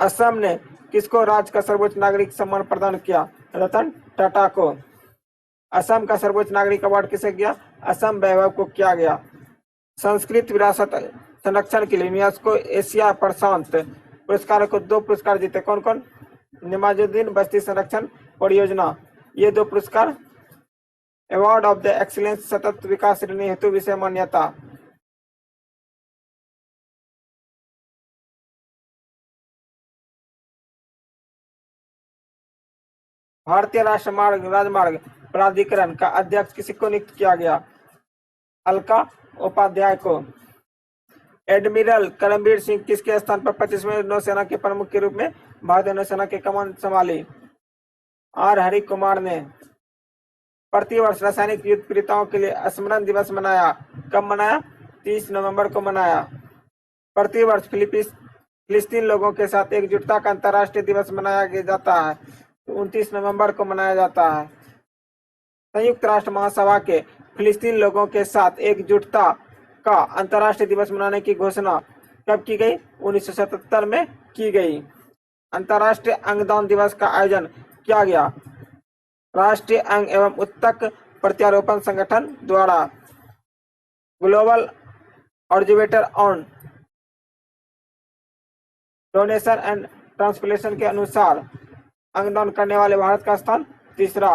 असम ने किसको राज्य का सर्वोच्च नागरिक सम्मान प्रदान किया? रतन टाटा को। असम का सर्वोच्च नागरिक अवार्ड किसे गया? असम वैभव को किया गया। संस्कृत विरासत संरक्षण के लिए यूनेस्को एशिया प्रशांत पुरस्कार को 2 पुरस्कार जीते। कौन कौन? निमाजुद्दीन बस्ती संरक्षण परियोजना, ये 2 पुरस्कार। अवार्ड ऑफ द एक्सीलेंस सतत विकास श्रेणी हेतु विषय मान्यता। भारतीय राजमार्ग प्राधिकरण का अध्यक्ष किसको नियुक्त किया गया? अलका उपाध्याय को। एडमिरल करमबीर सिंह किसके स्थान पर 25वें नौसेना के प्रमुख के रूप में भारतीय नौसेना की कमान संभाली? आर हरि कुमार ने। प्रतिवर्ष रासायनिक युद्ध पीड़ितों के लिए स्मरण दिवस मनाया। कब मनाया? 30 नवंबर को मनाया। प्रतिवर्ष फिलिस्तीन लोगों के साथ एकजुटता का अंतर्राष्ट्रीय दिवस मनाया जाता है, तो 29 नवंबर को मनाया जाता है। संयुक्त राष्ट्र महासभा के फिलिस्तीन लोगों के साथ एकजुटता का अंतर्राष्ट्रीय दिवस मनाने की घोषणा कब की गई? 1977 में की गई। अंतर्राष्ट्रीय अंगदान दिवस का आयोजन किया गया राष्ट्रीय अंग एवं उत्तक प्रत्यारोपण संगठन द्वारा। ग्लोबल ऑब्जर्वेटर ऑन डोनेशन एंड ट्रांसप्लेशन के अनुसार अंगदान करने वाले भारत का स्थान 3रा।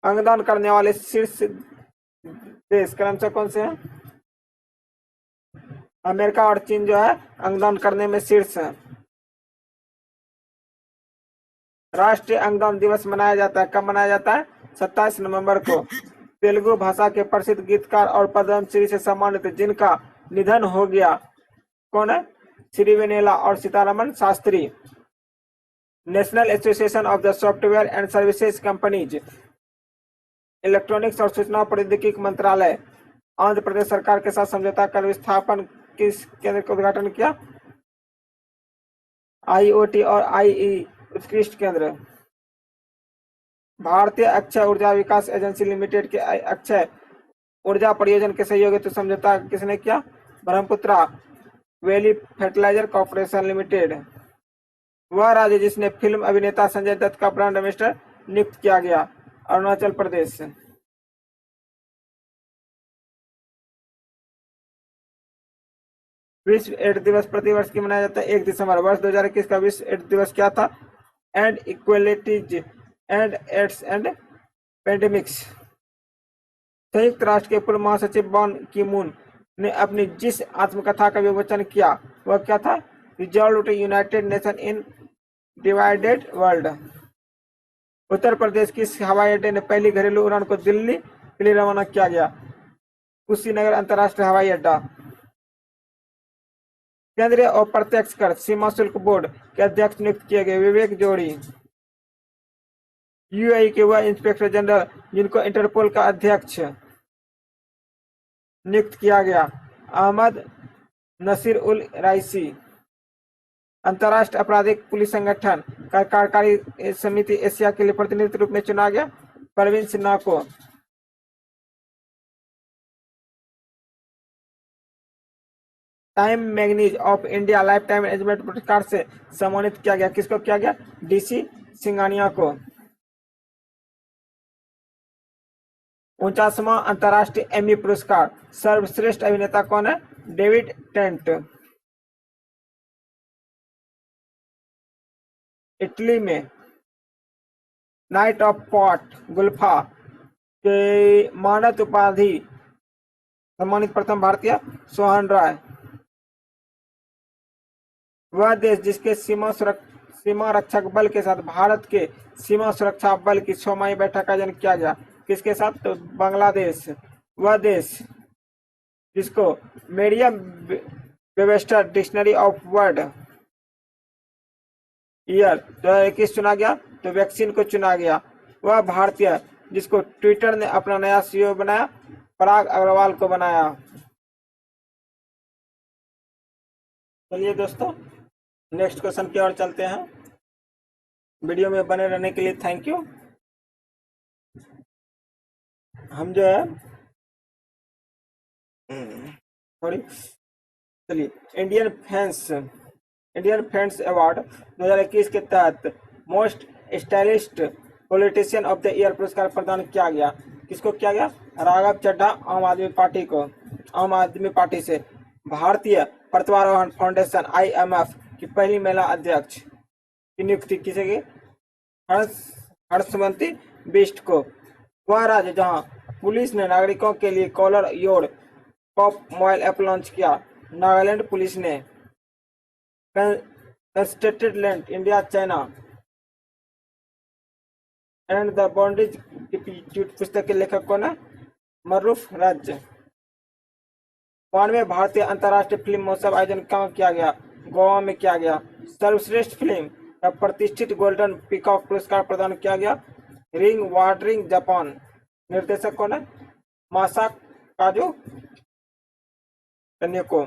अंगदान करने वाले शीर्ष देश क्रमशः कौन से हैं? अमेरिका और चीन जो है अंगदान करने में शीर्ष है। राष्ट्रीय अंगदान दिवस मनाया जाता है, कब मनाया जाता है? 27 नवंबर को। तेलुगु भाषा के प्रसिद्ध गीतकार और पद्मश्री से सम्मानित जिनका निधन हो गया, कौन है? श्रीवेनेला और Sitharaman Shastri. National association of the software and services companies, electronics और सूचना प्रौद्योगिकी मंत्रालय, आंध्र प्रदेश सरकार के साथ समझौता कर विस्थापन किस केंद्र का उद्घाटन किया? आईओटी और आईई उत्कृष्ट केंद्र। भारतीय अक्षय ऊर्जा विकास एजेंसी लिमिटेड के अक्षय ऊर्जा परियोजना के सहयोग हेतु समझौता किसने किया? Brahmaputra valley fertiliser corporation limited. वह राज्य जिसने फिल्म अभिनेता संजय दत्त का ब्रांड एम्बेसडर नियुक्त किया गया? अरुणाचल प्रदेश। विश्व एड्स दिवस प्रतिवर्ष की मनाया जाता है 1 दिसंबर। वर्ष 2021 का विश्व एड्स दिवस क्या था? End inequalities end AIDS end pandemics. संयुक्त राष्ट्र के पूर्व महासचिव बान की मून ने अपनी जिस आत्मकथा का विमोचन किया वह क्या था? Resolve to united nation in divided world. Uttar Pradesh किस हवाई अड्डे ने पहली घरेलू उड़ान को दिल्ली के लिए रवाना किया गया? कुशीनगर अंतर्राष्ट्रीय हवाई अड्डा। केंद्रीय अप्रत्यक्ष कर सीमा शुल्क बोर्ड के अध्यक्ष नियुक्त किए गए? विवेक जोड़ी। यूएई के वह इंस्पेक्टर जनरल जिनको इंटरपोल का अध्यक्ष नियुक्त किया गया? अहमद नसीर उल रईसी। अंतर्राष्ट्रीय आपराधिक पुलिस संगठन का कार्यकारी समिति एशिया के लिए प्रतिनिधि रूप में चुना गया? परवीन सिन्हा को। Time magazine of India life time achievement पुरस्कार से सम्मानित किया गया? किसको किया गया? डीसी सिंघानिया को। 49वां अंतर्राष्ट्रीय एमी पुरस्कार सर्वश्रेष्ठ अभिनेता कौन है? David tent. इटली में नाइट ऑफ पॉट गुल्फा के मानद उपाधि सम्मानित प्रथम भारतीय सोहन राय। वह देश जिसके सीमा रक्षक बल के साथ भारत के सीमा सुरक्षा बल की 6वां बैठक का आयोजन किया गया? किसके साथ? तो बांग्लादेश। वह देश जिसको मेरियम Webster dictionary of word year 2021 चुना गया? तो वैक्सीन को चुना गया। वह भारतीय जिसको ट्विटर ने अपना नया सीईओ बनाया, पराग अग्रवाल को बनाया। चलिए दोस्तों, नेक्स्ट क्वेश्चन की ओर चलते हैं। वीडियो में बने रहने के लिए थैंक यू। हम जो है सॉरी चलिए, इंडियन फ्रेंड्स अवार्ड 2021 के तहत most stylist politician of the year पुरस्कार प्रदान किया गया। किसको किया गया? राघव चड्ढा, आम आदमी पार्टी को, आम आदमी पार्टी से। भारतीय प्रतिभारोहण फाउंडेशन IMF की पहली महिला अध्यक्ष की नियुक्ति किसे की? हर्षमती बिष्ट को। वह राज्य जहां पुलिस ने नागरिकों के लिए call your cop mobile app launch किया। नागालैंड पुलिस ने। Contested land India China and the boundaries पुस्तक के लेखक कौन है? मरूफ राज्य। 92 भारतीय अंतर्राष्ट्रीय फिल्म महोत्सव आयोजन कहाँ किया गया? गोवा में किया गया। सर्वश्रेष्ठ फिल्म का प्रतिष्ठित गोल्डन पीकॉक पुरस्कार प्रदान किया गया रिंग वाटरिंग जापान। निर्देशक कौन है? मासाकाजु कन्याको।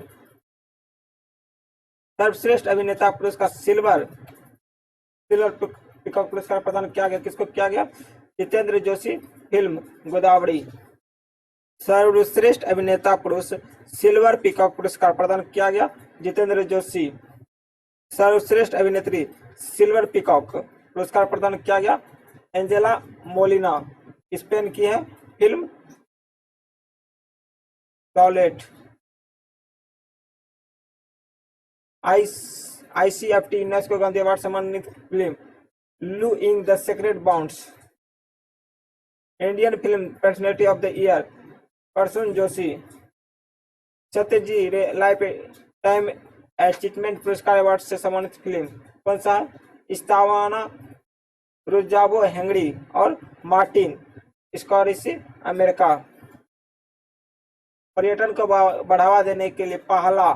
सर्वश्रेष्ठ अभिनेता पुरस्कार सिल्वर पीकॉक पुरस्कार प्रदान किया गया। किसको किया गया? जितेंद्र जोशी, फिल्म गोदावरी। सर्वश्रेष्ठ अभिनेता पुरुष सिल्वर पीकॉक पुरस्कार प्रदान किया गया जितेंद्र जोशी। सर्वश्रेष्ठ अभिनेत्री सिल्वर पीकॉक पुरस्कार प्रदान किया गया एंजेला मोलिना, स्पेन की है, film toilet. ICFT UNESCO Gandhi award सम्मानित फिल्म लूइंग the sacred bounds. Indian film personality of the year Prasoon Joshi. Satyajit Ray lifetime achievement पुरस्कार अवार्ड से सम्मानित फिल्म कौन सा है? इस्तावाना, रुजाबो हेंगड़ी और मार्टिन स्कॉरिसी, अमेरिका। पर्यटन को बढ़ावा देने के लिए पहला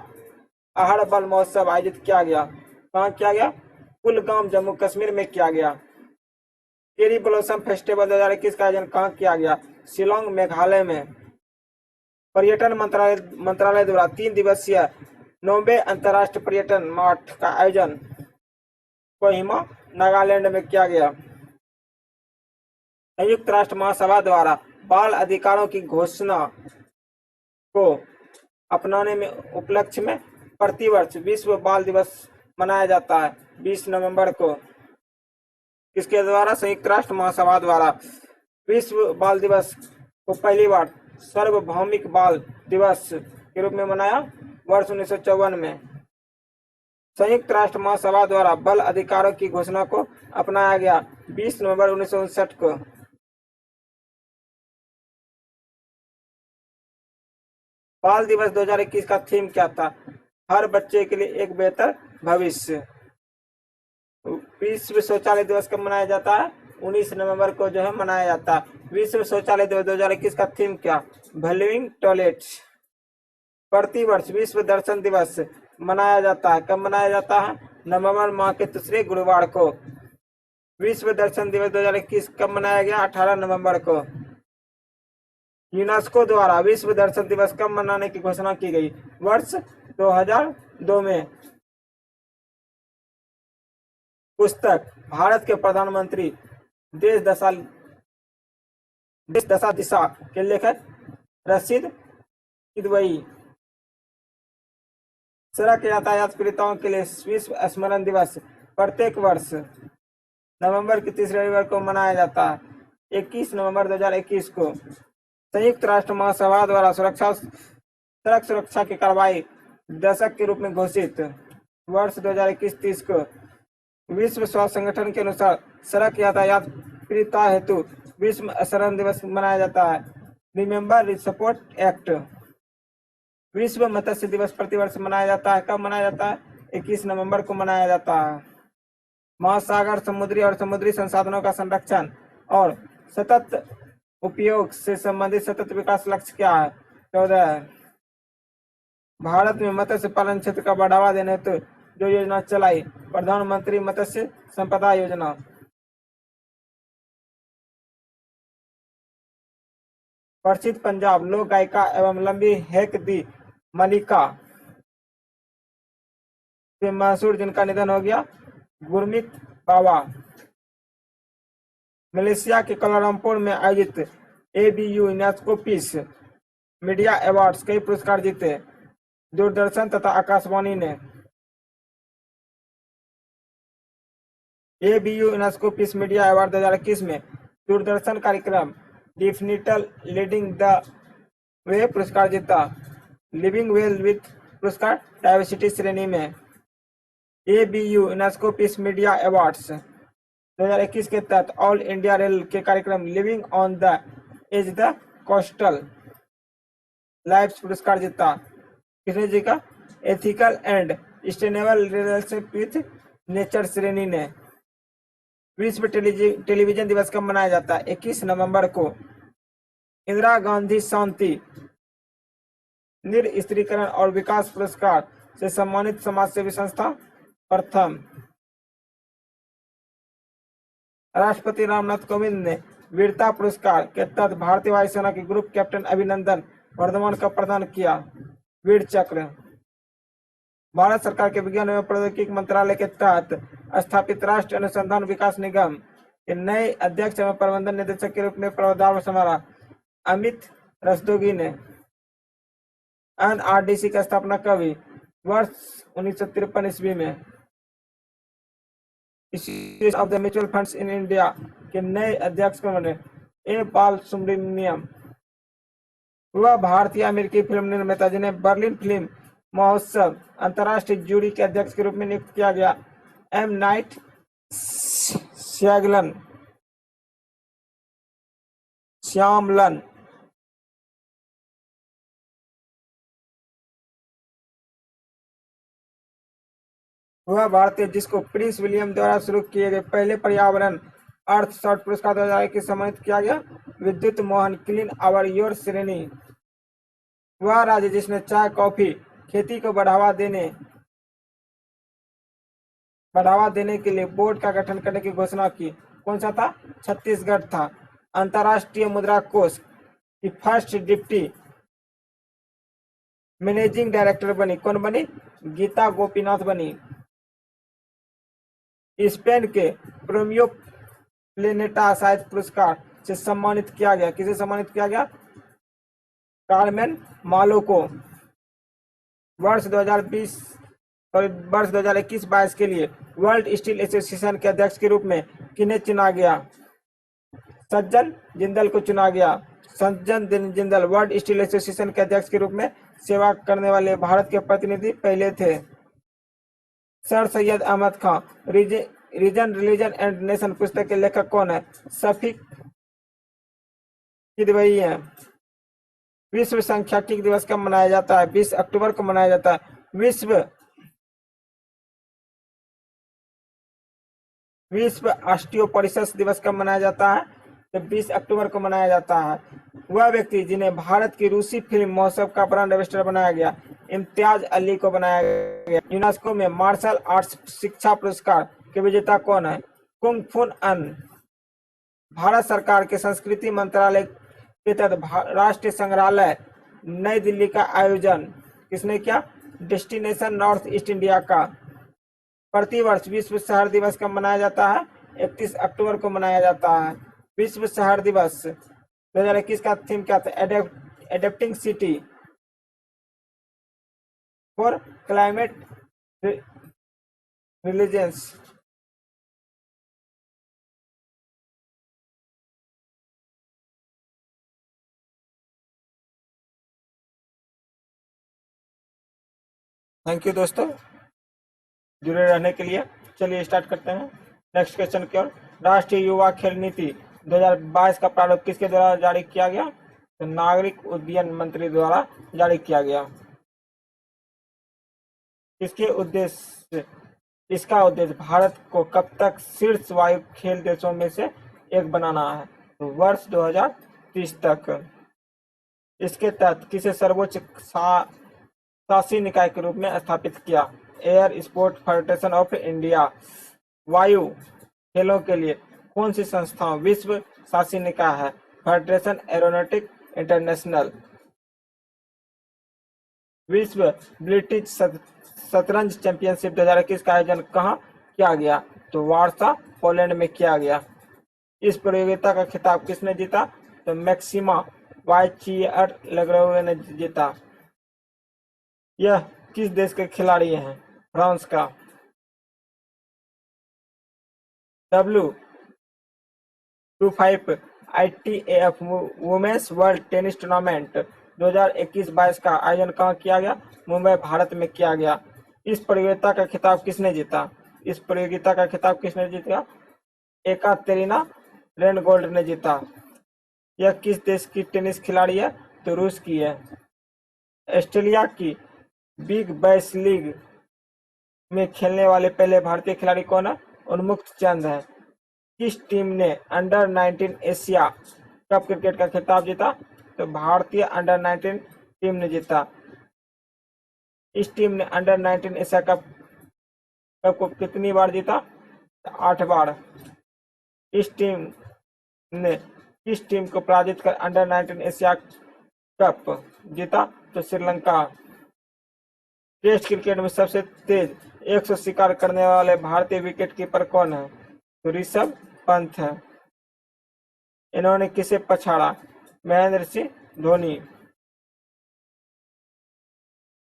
आहड़ बल महोत्सव आयोजित किया गया। कहाँ किया गया? कुलगाम, जम्मू कश्मीर में किया गया। चेरी ब्लॉसम फेस्टिवल 2021 का आयोजन कहाँ किया गया? शिलोंग, मेघालय में। पर्यटन मंत्रालय द्वारा 3 दिवसीय 9वें अंतर्राष्ट्रीय पर्यटन मार्ट का आयोजन कोहिमा, नागालैंड में किया गया। संयुक्त राष्ट्र महासभा द्वारा बाल अधिकारों की घोषणा को अपनाने में उपलक्ष्य में प्रतिवर्ष विश्व बाल दिवस मनाया जाता है 20 नवंबर को। किसके द्वारा? संयुक्त राष्ट्र महासभा द्वारा विश्व बाल दिवस को पहली बार सार्वभौमिक बाल दिवस के रूप में मनाया वर्ष 1954 में। संयुक्त राष्ट्र महासभा द्वारा बाल अधिकारों की घोषणा को अपनाया गया 20 नवंबर 1959 को। बाल दिवस 2021 का थीम क्या था? हर बच्चे के लिए एक बेहतर भविष्य। विश्व शौचालय दिवस कब मनाया जाता है? 19 नवंबर को जो है मनाया जाता है। विश्व शौचालय दिवस 2021 का थीम क्या? Valuing toilets. प्रतिवर्ष विश्व दर्शन दिवस मनाया जाता है। कब मनाया जाता है? नवंबर माह के दूसरे गुरुवार को। विश्व दर्शन दिवस 2021 कब मनाया गया? 18 नवंबर को। यूनेस्को द्वारा विश्व दर्शन दिवस कब मनाने की घोषणा की गई? वर्ष 2002 में। पुस्तक भारत के प्रधानमंत्री देश दशा दिशा के लेखक रशीद किदवई। सड़क यातायात पीड़ितों के लिए विश्व स्मरण दिवस प्रत्येक वर्ष नवंबर के तीसरे रविवार को मनाया जाता है 21 नवंबर 2021 को। संयुक्त राष्ट्र महासभा द्वारा सड़क सुरक्षा की कार्रवाई दशक के रूप में घोषित वर्ष 2021-30 को। विश्व स्वास्थ्य संगठन के अनुसार सड़क यातायात पीड़िता हेतु विश्व स्मरण दिवस मनाया जाता है रिमेम्बर सपोर्ट एक्ट। विश्व मत्स्य दिवस प्रतिवर्ष मनाया जाता है। कब मनाया जाता है? 21 नवंबर को मनाया जाता है। महासागर, समुद्री और समुद्री संसाधनों का संरक्षण और सतत उपयोग से संबंधित सतत विकास लक्ष्य क्या है? 14 है। भारत में मत्स्य पालन क्षेत्र का बढ़ावा देने हेतु जो योजना चलाई, प्रधानमंत्री मत्स्य संपदा योजना। प्रसिद्ध पंजाब लोक गायिका एवं लंबी हैक दी मलिका से मशहूर जिनका निधन हो गया, गुरमीत बाबा। मलेशिया के कोलालमपुर में आयोजित ABU UNESCO peace media awards कई पुरस्कार जीते। दूरदर्शन तथा आकाशवाणी ने ABU UNESCO peace media award 2021 में दूरदर्शन कार्यक्रम डिफिनिटल लीडिंग द वे पुरस्कार जीता। लिविंग वेल विथ पुरस्कार डाइवर्सिटी श्रेणी में। ABU UNESCO peace media awards 2021 के तहत ऑल इंडिया रेल के कार्यक्रम living on the edge the coastal life पुरस्कार जीता। किसने जी का? Ethical and sustainable relationship with nature श्रेणी ने। विश्व टेलीविजन दिवस कब मनाया जाता है? 21 नवंबर को। इंदिरा गांधी शांति निरस्त्रीकरण और विकास पुरस्कार से सम्मानित समाज सेवी संस्था प्रथम। राष्ट्रपति रामनाथ कोविंद ने वीरता पुरस्कार के तहत भारतीय वायुसेना के ग्रुप कैप्टन अभिनंदन वर्धमान का प्रदान किया। वीर चक्र। भारत सरकार के विज्ञान एवं प्रौद्योगिकी मंत्रालय के तहत स्थापित राष्ट्रीय अनुसंधान विकास निगम के नए अध्यक्ष एवं प्रबंधन निदेशक के रूप में पदभार संभाला अमित रस्तोगी ने। एनआरडीसी की स्थापना कब हुई? वर्ष 1953 ईस्वी में। Of the mutual funds in India के नए अध्यक्ष कौन बने? ए बालसुब्रमण्यम। वह भारतीय अमेरिकी फिल्म निर्माता जिन्हें बर्लिन फिल्म महोत्सव अंतर्राष्ट्रीय जूरी के अध्यक्ष के रूप में नियुक्त किया गया। M Night Shyamalan. वह भारतीय जिसको प्रिंस विलियम द्वारा शुरू किए गए पहले पर्यावरण अर्थ शॉर्ट पुरस्कार 2021 सम्मानित किया गया। विद्युत मोहन क्लीन आवर योर श्रेणी। वह राज्य जिसने चाय कॉफी खेती को बढ़ावा देने के लिए बोर्ड का गठन करने की घोषणा की। कौन सा था? छत्तीसगढ़ था। अंतर्राष्ट्रीय मुद्रा कोष की फर्स्ट डिप्टी मैनेजिंग डायरेक्टर बनी। कौन बनी? गीता गोपीनाथ बनी। स्पेन के प्रीमियो प्लेनेटा साहित्य पुरस्कार से सम्मानित किया गया। किसे सम्मानित किया गया? कार्मेन मालो को। वर्ष 2021-22 के लिए वर्ल्ड स्टील एसोसिएशन के अध्यक्ष के रूप में किन्हें चुना गया? सज्जन जिंदल को चुना गया। सज्जन जिंदल वर्ल्ड स्टील एसोसिएशन के अध्यक्ष के रूप में सेवा करने वाले भारत के प्रतिनिधि पहले थे। Sir Syed Ahmad Khan reason religion and nation पुस्तक के लेखक कौन है? शफीक किदवई है। विश्व सांख्यिकी दिवस कब मनाया जाता है? 20 अक्टूबर को मनाया जाता है। विश्व ऑस्टियोपोरोसिस दिवस कब मनाया जाता है? तो 20 अक्टूबर को मनाया जाता है। वह व्यक्ति जिन्हें भारत की रूसी फिल्म महोत्सव का ब्रांड एम्बेसडर बनाया गया, इम्तियाज अली को बनाया गया। यूनेस्को में मार्शल आर्ट्स शिक्षा पुरस्कार के विजेता कौन है? कुंग फुन अन। भारत सरकार के संस्कृति मंत्रालय के तहत राष्ट्रीय संग्रहालय नई दिल्ली का आयोजन किसने किया? डेस्टिनेशन नॉर्थ ईस्ट इंडिया का। प्रतिवर्ष विश्व शहर दिवस कब मनाया जाता है? 31 अक्टूबर को मनाया जाता है। विश्व शहर दिवस 2021 का थीम क्या था? Adapting city for climate resilience. Thank you दोस्तों जुड़े रहने के लिए। चलिए स्टार्ट करते हैं नेक्स्ट क्वेश्चन की ओर। राष्ट्रीय युवा खेल नीति 2022 का प्रारूप किसके द्वारा जारी किया गया? तो नागरिक उड्डयन मंत्री द्वारा जारी किया गया। इसका उद्देश्य भारत को कब तक शीर्ष वायु खेल देशों में से एक बनाना है? तो वर्ष 2030 तक। इसके तहत किसे सर्वोच्च शासी निकाय के रूप में स्थापित किया? Air sport federation of India. वायु खेलों के लिए कौन सी संस्था विश्व शासी निकाय है? Federation aeronautic international. विश्व ब्रिटिश शतरंज चैंपियनशिप 2021 का आयोजन कहाँ किया गया? तो वार्सा, पोलैंड में किया गया। इस प्रतियोगिता का खिताब किसने जीता? तो मैक्सिमा वाइचिएरलेग्रेवे ने जीता। यह किस देश के खिलाड़ी हैं? फ्रांस का। W25 ITAF women's world tennis tournament 2021-22 का आयोजन कहाँ किया गया? मुंबई, भारत में किया गया। इस प्रतियोगिता का खिताब किसने जीता? इस प्रतियोगिता का खिताब किसने जीता? एकातेरिना रेनगोल्ड ने जीता। यह किस देश की टेनिस खिलाड़ी है? तो रूस की है। ऑस्ट्रेलिया की बिग बैश लीग में खेलने वाले पहले भारतीय खिलाड़ी कौन है? उन्मुक्त चंद है। किस टीम ने अंडर 19 एशिया कप क्रिकेट का खिताब जीता? तो भारतीय अंडर 19 टीम ने जीता। इस टीम ने अंडर 19 एशिया कप को कितनी बार जीता? 8 बार। इस टीम ने किस टीम को पराजित कर अंडर 19 एशिया कप जीता? तो श्रीलंका। टेस्ट क्रिकेट में सबसे तेज 100 शिकार करने वाले भारतीय विकेटकीपर कौन है? तो ऋषभ पंत है। इन्होंने किसे पछाड़ा? महेंद्र सिंह धोनी।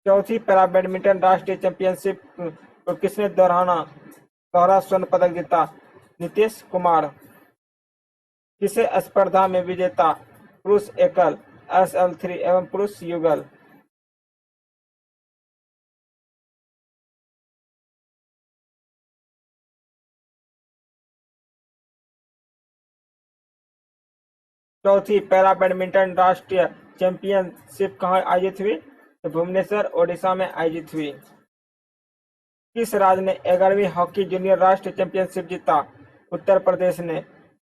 चौथी पैरा बैडमिंटन राष्ट्रीय चैंपियनशिप को किसने दोहरा स्वर्ण पदक जीता? नीतीश कुमार। किसे स्पर्धा में विजेता पुरुष एकल, SL3 एवं पुरुष युगल? चौथी पैरा बैडमिंटन राष्ट्रीय चैंपियनशिप कहाँ आयोजित हुई? तो भुवनेश्वर, ओडिशा में आयोजित हुई। किस राज्य ने 11वीं हॉकी जूनियर राष्ट्रीय चैंपियनशिप जीता? उत्तर प्रदेश ने।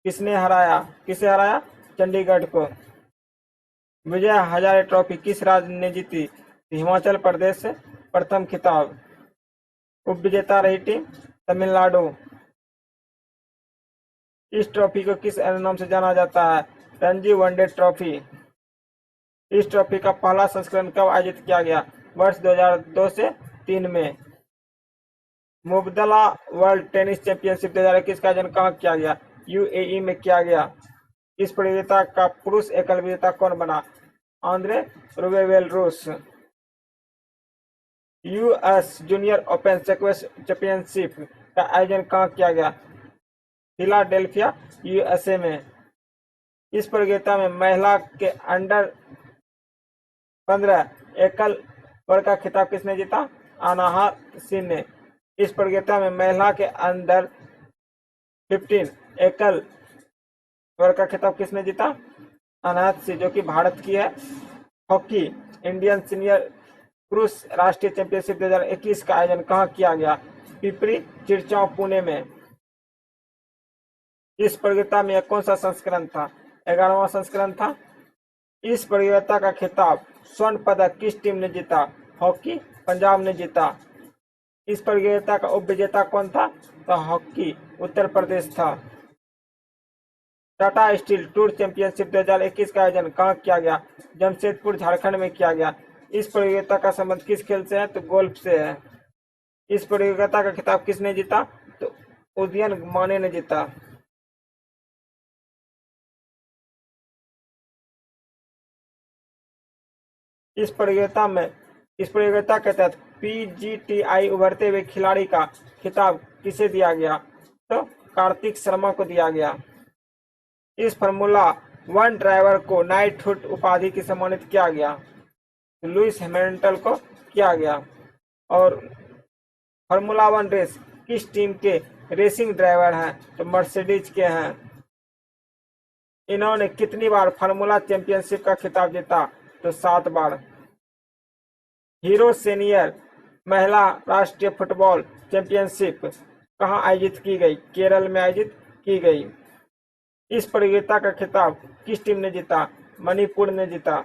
किसे हराया? चंडीगढ़ को। विजय हजारे ट्रॉफी किस राज्य ने जीती? हिमाचल प्रदेश से प्रथम खिताब। उप विजेता रही टीम तमिलनाडु। इस ट्रॉफी को किस नाम से जाना जाता है? Ranji one day trophy. इस ट्रॉफी का पहला संस्करण कब आयोजित किया गया? वर्ष 2002 से 3 में। मुबदला वर्ल्ड टेनिस चैंपियनशिप 2021 का आयोजन कहाँ किया गया? UAE में किया गया। इस प्रतियोगिता का पुरुष एकल विजेता कौन बना? आंद्रे रुबेल रूस। US जूनियर ओपन चैंपियनशिप का आयोजन कहाँ किया गया? फिलाडेल्फिया, USA में। इस प्रतियोगिता में महिला के अंडर 15 एकल वर्ग का खिताब किसने जीता? अनाहत सिंह ने। इस प्रतियोगिता में महिला के अंडर 15 एकल वर्ग का खिताब किसने जीता? अनाहत सिंह, जो कि भारत की है। हॉकी इंडियन सीनियर पुरुष राष्ट्रीय चैंपियनशिप 2021 का आयोजन कहाँ किया गया? पिपरी चिड़चाव, पुणे में। इस प्रतियोगिता में कौन सा संस्करण था? 11वां संस्करण था। इस प्रतियोगिता का खिताब स्वर्ण पदक किस टीम ने जीता? हॉकी पंजाब ने जीता। इस प्रतियोगिता का उप विजेता कौन था? तो हॉकी उत्तर प्रदेश था। टाटा स्टील टूर चैंपियनशिप 2021 का आयोजन कहाँ किया गया? जमशेदपुर, झारखंड में किया गया। इस प्रतियोगिता का संबंध किस खेल से है? तो गोल्फ से है। इस प्रतियोगिता का खिताब किसने जीता? तो उदयन माने ने जीता। इस प्रतियोगिता के तहत PGTI उभरते हुए खिलाड़ी का खिताब किसे दिया गया? तो कार्तिक शर्मा को दिया गया। इस फार्मूला 1 ड्राइवर को नाइटहुड उपाधि से सम्मानित किया गया? लुइस हैमिल्टन को किया गया। और फार्मूला 1 रेस किस टीम के रेसिंग ड्राइवर हैं? तो मर्सिडीज के हैं। इन्होंने कितनी बार फार्मूला चैंपियनशिप का खिताब जीता? तो 7 बार। हीरो सीनियर महिला राष्ट्रीय फुटबॉल चैंपियनशिप कहाँ आयोजित की गई? केरल में आयोजित की गई। इस प्रतियोगिता का खिताब किस टीम ने जीता? मणिपुर ने जीता।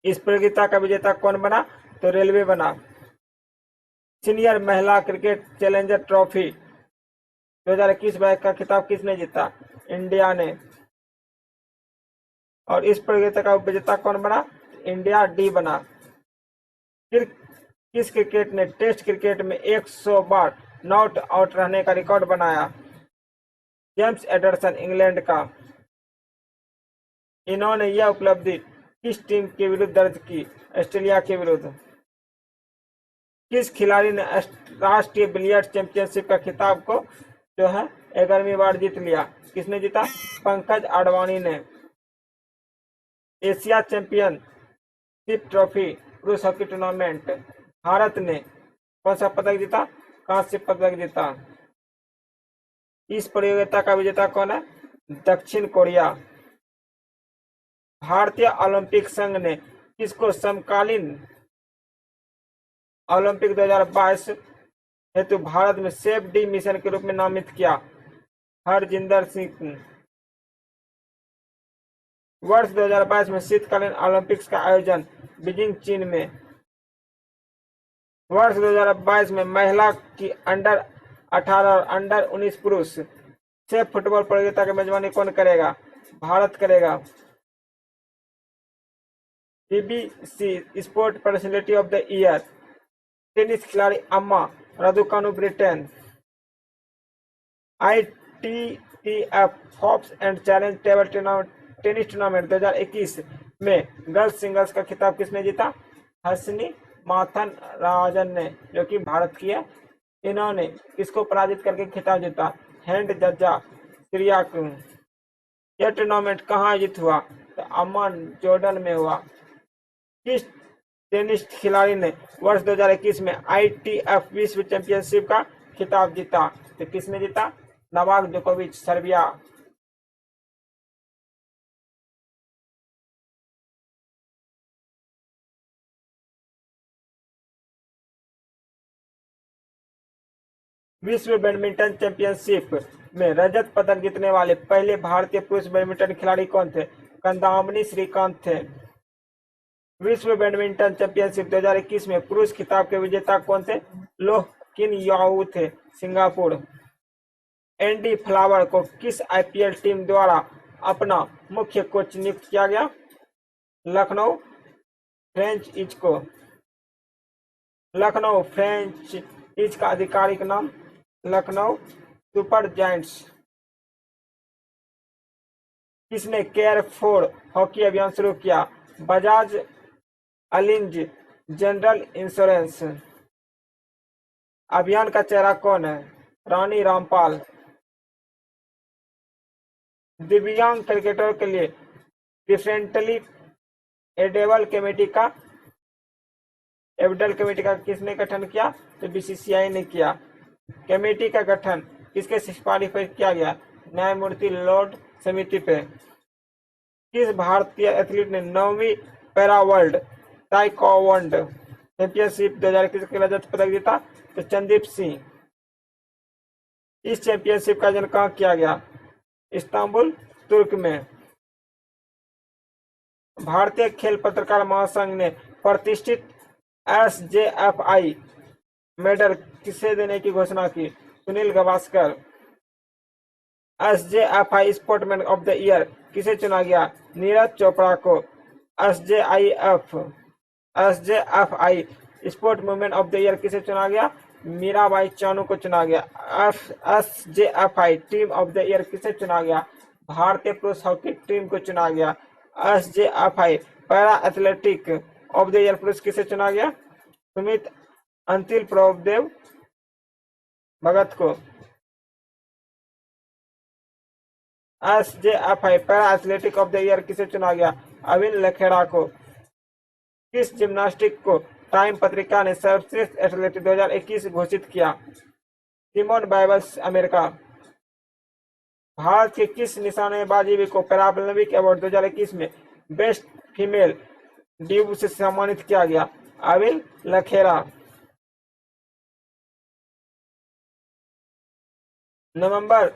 इस प्रतियोगिता का विजेता कौन बना? तो रेलवे बना। सीनियर महिला क्रिकेट चैलेंजर ट्रॉफी 2021-22 का खिताब किसने जीता? इंडिया ने। और इस प्रतियोगिता का विजेता कौन बना? इंडिया डी बना। फिर किस क्रिकेट ने टेस्ट क्रिकेट में 100 बार नॉट आउट रहने का रिकॉर्ड बनाया? जेम्स एंडरसन इंग्लैंड का। इन्होंने यह उपलब्धि किस टीम के विरुद्ध दर्ज की? ऑस्ट्रेलिया के विरुद्ध। किस खिलाड़ी ने राष्ट्रीय बिलियर्ड चैंपियनशिप का खिताब को जो है 11वीं बार जीत लिया? किसने जीता? पंकज आडवाणी ने। एशिया चैंपियनशिप ट्रॉफी पुरुष हॉकी टूर्नामेंट भारत ने कौन सा पदक जीता? कांस्य पदक जीता। इस प्रतियोगिता का विजेता कौन है? दक्षिण कोरिया। भारतीय ओलंपिक संघ ने किसको समकालीन ओलंपिक 2022 हेतु भारत में सेफ डी मिशन के रूप में नामित किया? हरजिंदर सिंह। वर्ष 2022 में शीतकालीन ओलंपिक्स का आयोजन बीजिंग चीन में। वर्ष 2022 में महिला की अंडर 18 और अंडर 19 पुरुष सेफ फुटबॉल प्रतियोगिता की मेजबानी कौन करेगा? भारत करेगा। BBC sport personality of the year tennis खिलाड़ी अम्मा Raducanu Britain. ITTF hops and challenge table tennis tournament 2021 में गर्ल्स सिंगल्स का खिताब किसने जीता? हसनी माथन राजन ने, जो कि भारत की है। इन्होंने किसको पराजित करके खिताब जीता? हैंड जज्जा सिरियाक। यह टूर्नामेंट कहाँ आयोजित हुआ? तो अम्मान जॉर्डन में हुआ। किस टेनिस खिलाड़ी ने वर्ष 2021 में ITF विश्व चैंपियनशिप का खिताब जीता? तो किसने जीता? नोवाक जोकोविच, सर्बिया। विश्व बैडमिंटन चैंपियनशिप में रजत पदक जीतने वाले पहले भारतीय पुरुष बैडमिंटन खिलाड़ी कौन थे? कंदामनी श्रीकांत थे। विश्व बैडमिंटन चैंपियनशिप 2021 में पुरुष खिताब के विजेता कौन थे? लोह किन याओ थे, सिंगापुर। एंडी फ्लावर को किस IPL टीम द्वारा अपना मुख्य कोच नियुक्त किया गया? लखनऊ फ्रेंच को। लखनऊ फ्रेंच इज का आधिकारिक नाम लखनऊ सुपर जायंट्स। किसने केयर फॉर हॉकी अभियान शुरू किया? Bajaj Allianz general insurance. अभियान का चेहरा कौन है? रानी रामपाल। दिव्यांग क्रिकेटरों के लिए डिफरेंटली एडेबल कमेटी का किसने गठन किया? तो BCCI ने किया। कमेटी का गठन किसके सिफारिश पर किया गया? न्यायमूर्ति लॉर्ड समिति पे। किस भारतीय एथलीट ने 9वीं पैरा वर्ल्ड ताइक्वांडो चैंपियनशिप 2021 के रजत पदक जीता? तो चंदीप सिंह। इस चैंपियनशिप का आयोजन कहाँ किया गया? इस्तांबुल, तुर्क में। भारतीय खेल पत्रकार महासंघ ने प्रतिष्ठित SJFI मेडल किसे देने की घोषणा की? Sunil Gavaskar. SJFI sportsman of the year किसे चुना गया? नीरज चोपड़ा को। SJFI sport movement of the year किसे चुना गया? मीराबाई चानू को चुना गया। SJFI team of the year किसे चुना गया? भारतीय पुरुष हॉकी टीम को चुना गया। SJFI para athletic of the year पुरुष किसे चुना गया? सुमित अंतिल प्रभुदेव भगत को। SJFI para athletic of the year किसे चुना गया? अविन लखेड़ा को। किस जिम्नास्टिक को टाइम पत्रिका ने सर्वश्रेष्ठ एथलीट 2021 घोषित किया? Simone Biles, America. भारत के किस निशानेबाजी को पैरालंपिक अवार्ड 2021 में बेस्ट फीमेल डेब्यू से सम्मानित किया गया? अविन लखेड़ा। नवंबर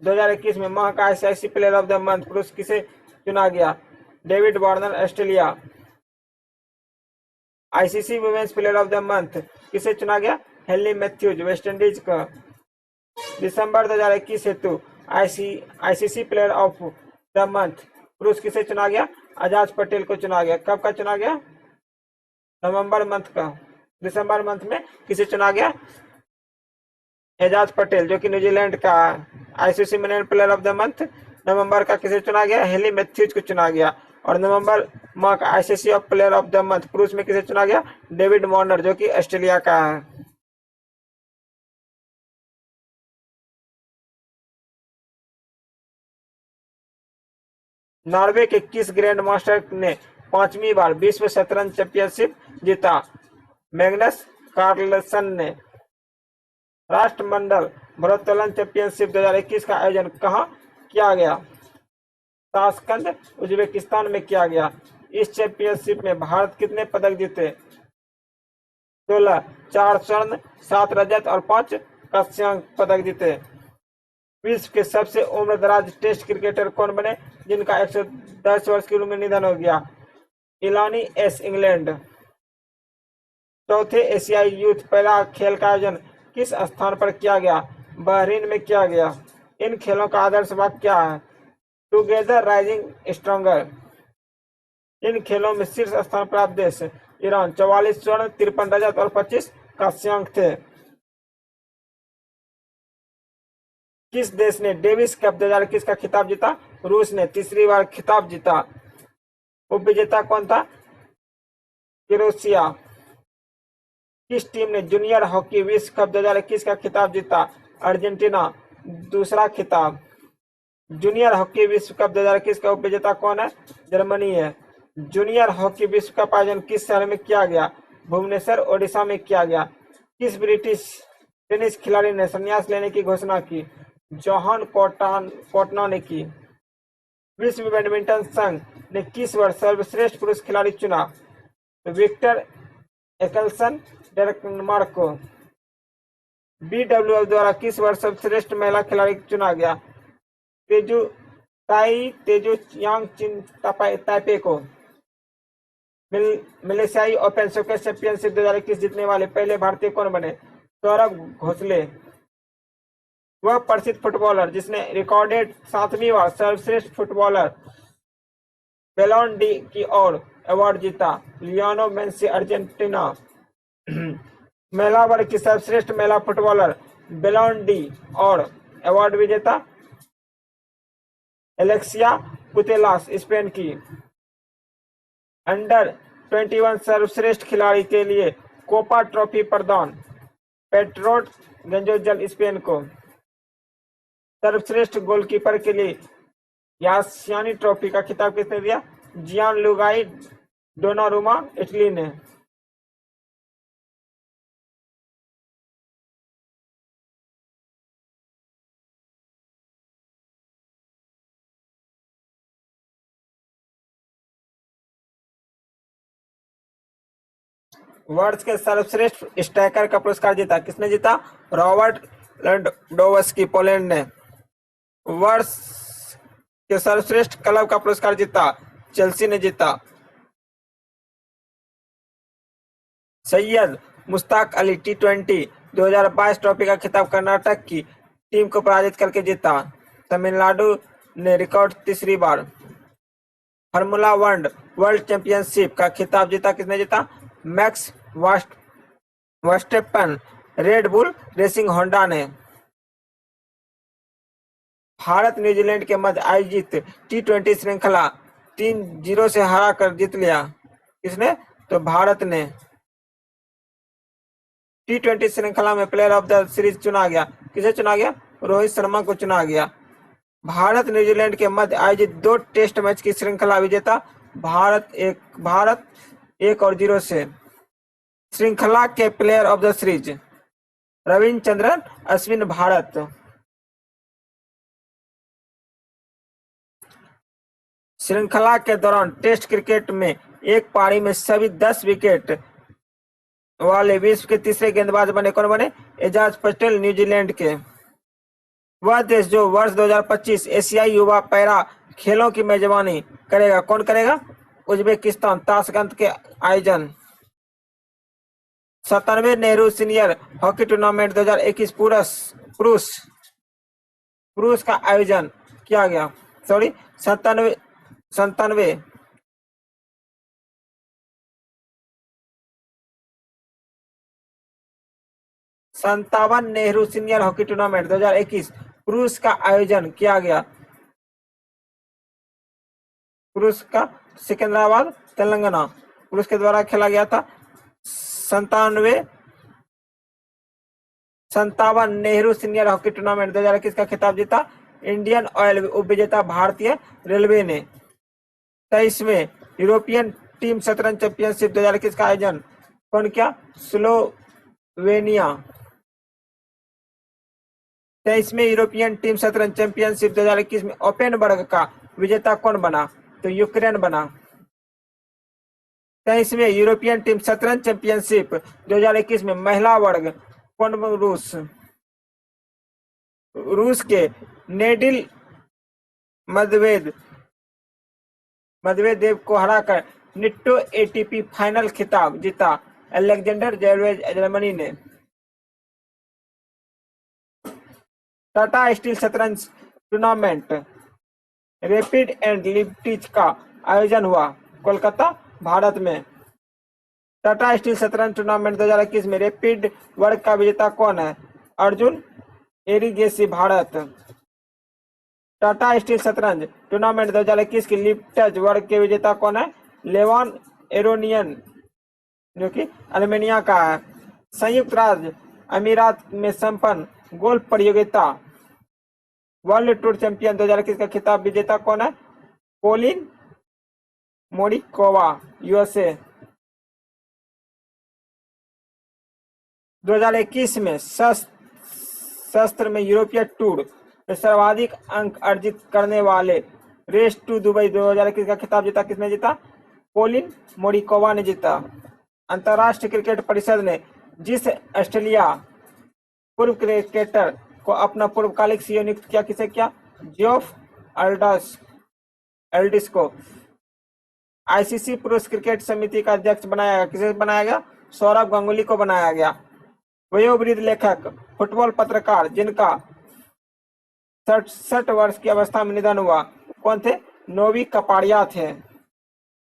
2021 में माह का ICC player of the month पुरुष किसे चुना गया? David Warner, Australia. ICC women's player of the month किसे चुना गया? हेली मैथ्यूज, वेस्ट इंडीज का। दिसंबर 2021 हेतु ICC player of the month पुरुष किसे चुना गया? एजाज पटेल को चुना गया। कब का चुना गया? नवंबर मंथ का। दिसंबर मंथ में किसे चुना गया? एजाज पटेल, जो कि न्यूजीलैंड का ICC man player of the month. नवंबर का किसे चुना गया? हेली मैथ्यूज को चुना गया। और नवंबर माह का ICC of player of the month पुरुष में किसे चुना गया? डेविड वार्नर, जो कि ऑस्ट्रेलिया का है। नॉर्वे के किस ग्रैंड मास्टर ने 5वीं बार विश्व शतरंज चैंपियनशिप जीता? मैग्नस कार्लसन ने। राष्ट्रमंडल भारोत्तोलन चैंपियनशिप 2021 का आयोजन कहाँ किया गया? ताशकंद, उज्बेकिस्तान में किया गया। इस चैंपियनशिप में भारत कितने पदक जीते? 16, 4 स्वर्ण, 7 रजत और 5 कांस्य पदक जीते। विश्व के सबसे उम्रदराज टेस्ट क्रिकेटर कौन बने, जिनका 110 वर्ष की उम्र में निधन हो गया? इलानी एस, इंग्लैंड। चौथे एशियाई यूथ पहला खेल का आयोजन किस स्थान पर किया गया? बहरीन में किया गया। इन खेलों का आदर्श वाक्य क्या है? Together rising stronger. इन खेलों में शीर्ष स्थान प्राप्त देश ईरान, 44 स्वर्ण, 53 रजत और 25 कांस्यांक थे। किस देश ने डेविस कप 2021 का खिताब जीता? रूस ने तीसरी बार खिताब जीता। उपविजेता कौन था? क्रोएशिया। किस टीम ने जूनियर हॉकी विश्व कप 2021 का खिताब जीता? अर्जेंटीना। दूसरा खिताब। जूनियर हॉकी विश्व कप 2021 का उपविजेता कौन है? जर्मनी है। जूनियर हॉकी विश्व कप आयोजन किस शहर में किया गया? भुवनेश्वर, ओडिशा में किया गया। किस ब्रिटिश टेनिस खिलाड़ी ने संन्यास लेने की घोषणा की? जोहान कोटना ने की। विश्व बैडमिंटन संघ ने किस वर्ष सर्वश्रेष्ठ पुरुष खिलाड़ी चुना? विक्टर एक्सेल्सन, डेनमार्क को। BWF द्वारा किस वर्ष सर्वश्रेष्ठ महिला खिलाड़ी चुना गया? तेजू यांग चिन ताइपे को। मलेशियाई ओपन स्नूकर चैंपियनशिप 2021 जीतने वाले पहले भारतीय कौन बने? सौरभ घोषाले। वह प्रसिद्ध फुटबॉलर जिसने रिकॉर्डेड 7वीं बार सर्वश्रेष्ठ फुटबॉलर बैलोन डी की ओर अवार्ड जीता? Lionel Messi, Argentina. महिला वर्ग की सर्वश्रेष्ठ महिला footballer Ballon d'Or award विजेता एलेक्सिया पुतेलास, स्पेन की। अंडर 21 सर्वश्रेष्ठ खिलाड़ी के लिए कोपा ट्रॉफी प्रदान पेड्रो गंजोजल, स्पेन को। सर्वश्रेष्ठ गोलकीपर के लिए यासियानी ट्रॉफी का खिताब किसने दिया? जियान लुगाई डोनारुमा, इटली ने। वर्ष के सर्वश्रेष्ठ स्ट्राइकर का पुरस्कार जीता? किसने जीता? रॉबर्ट लेवेंडोव्स्की, पोलैंड ने। वर्ष के सर्वश्रेष्ठ क्लब का पुरस्कार जीता? चेल्सी ने जीता। सैयद मुश्ताक अली T20 2022 ट्रॉफी का खिताब कर्नाटक की टीम को पराजित करके जीता। तमिलनाडु ने रिकॉर्ड तीसरी बार। फार्मूला 1 वर्ल्ड चैंपियनशिप का खिताब जीता? किसने जीता? Max Verstappen, red bull racing Honda ने। भारत न्यूजीलैंड के मध्य आयोजित T20 श्रृंखला 3-0 से हरा कर जीत लिया। किसने? तो भारत ने। T20 श्रृंखला में प्लेयर ऑफ द सीरीज चुना गया? किसे चुना गया? रोहित शर्मा को चुना गया। भारत न्यूजीलैंड के मध्य आयोजित 2 टेस्ट मैच की श्रृंखला विजेता भारत 1-0 से। श्रृंखला के player of the series Ravichandran Ashwin, Bharat. श्रृंखला के दौरान टेस्ट क्रिकेट में एक पारी में सभी 10 विकेट वाले विश्व के तीसरे गेंदबाज बने। कौन बने? एजाज पटेल, न्यूजीलैंड के। वह देश जो वर्ष 2025 एशियाई युवा पैरा खेलों की मेजबानी करेगा, कौन करेगा? उज्बेकिस्तान। ताशकंद के आयोजन। 97वें नेहरू सीनियर हॉकी टूर्नामेंट 2021 पुरुष का आयोजन किया गया। 97 97 57 नेहरू सीनियर हॉकी टूर्नामेंट 2021 पुरुष का आयोजन किया गया। पुरुष का सिकंदराबाद तेलंगाना पुरुष के द्वारा खेला गया था। 57 नेहरू सीनियर हॉकी टूर्नामेंट 2021 का खिताब जीता इंडियन ऑयल उपविजेता भारतीय रेलवे ने। 23वें यूरोपियन टीम शतरंज चैंपियनशिप 2021 का आयोजन कौन किया? स्लोवेनिया। 23वें यूरोपियन टीम शतरंज चैंपियनशिप 2021 में ओपन वर्ग का विजेता कौन बना? तो यूक्रेन बना। 23वें यूरोपियन टीम शतरंज चैंपियनशिप 2021 में महिला वर्ग कौन? रूस के नेडिल मदवेदेव को हराकर निट्टो एटीपी फाइनल खिताब जीता अलेक्जेंडर जेरेव जर्मनी ने। टाटा स्टील शतरंज टूर्नामेंट रैपिड एंड लिबर्टीज का आयोजन हुआ कोलकाता भारत में। टाटा स्टील शतरंज टूर्नामेंट 2021 में रैपिड वर्ग का विजेता कौन है? अर्जुन एरिगेसी भारत। टाटा स्टील शतरंज टूर्नामेंट 2021 की लिबर्टीज वर्ग के विजेता कौन है? लेवान एरोनियन जो कि अर्मेनिया का है। संयुक्त राज्य अमीरात में संपन्न गोल्फ प्रतियोगिता वर्ल्ड टूर चैंपियन 2021 का खिताब विजेता कौन है? Colin मोरिकोवा USA. 2021 में शस्त्र में यूरोपीय टूर में सर्वाधिक अंक अर्जित करने वाले रेस टू दुबई 2021 का खिताब जीता किसने जीता? कोलिन मोरिकोवा ने जीता। अंतर्राष्ट्रीय क्रिकेट परिषद ने जिस ऑस्ट्रेलिया पूर्व क्रिकेटर को अपना पूर्वकालिक सीईओ नियुक्त किया, किसे किया? जेफ एल्डिस को। आईसीसी पुरुष क्रिकेट समिति का अध्यक्ष बनाया गया, किसे बनाया गया? सौरव गांगुली को बनाया गया। वयोवृद्ध लेखक फुटबॉल पत्रकार जिनका 67 वर्ष की अवस्था में निधन हुआ कौन थे? नोवी कपाड़िया थे।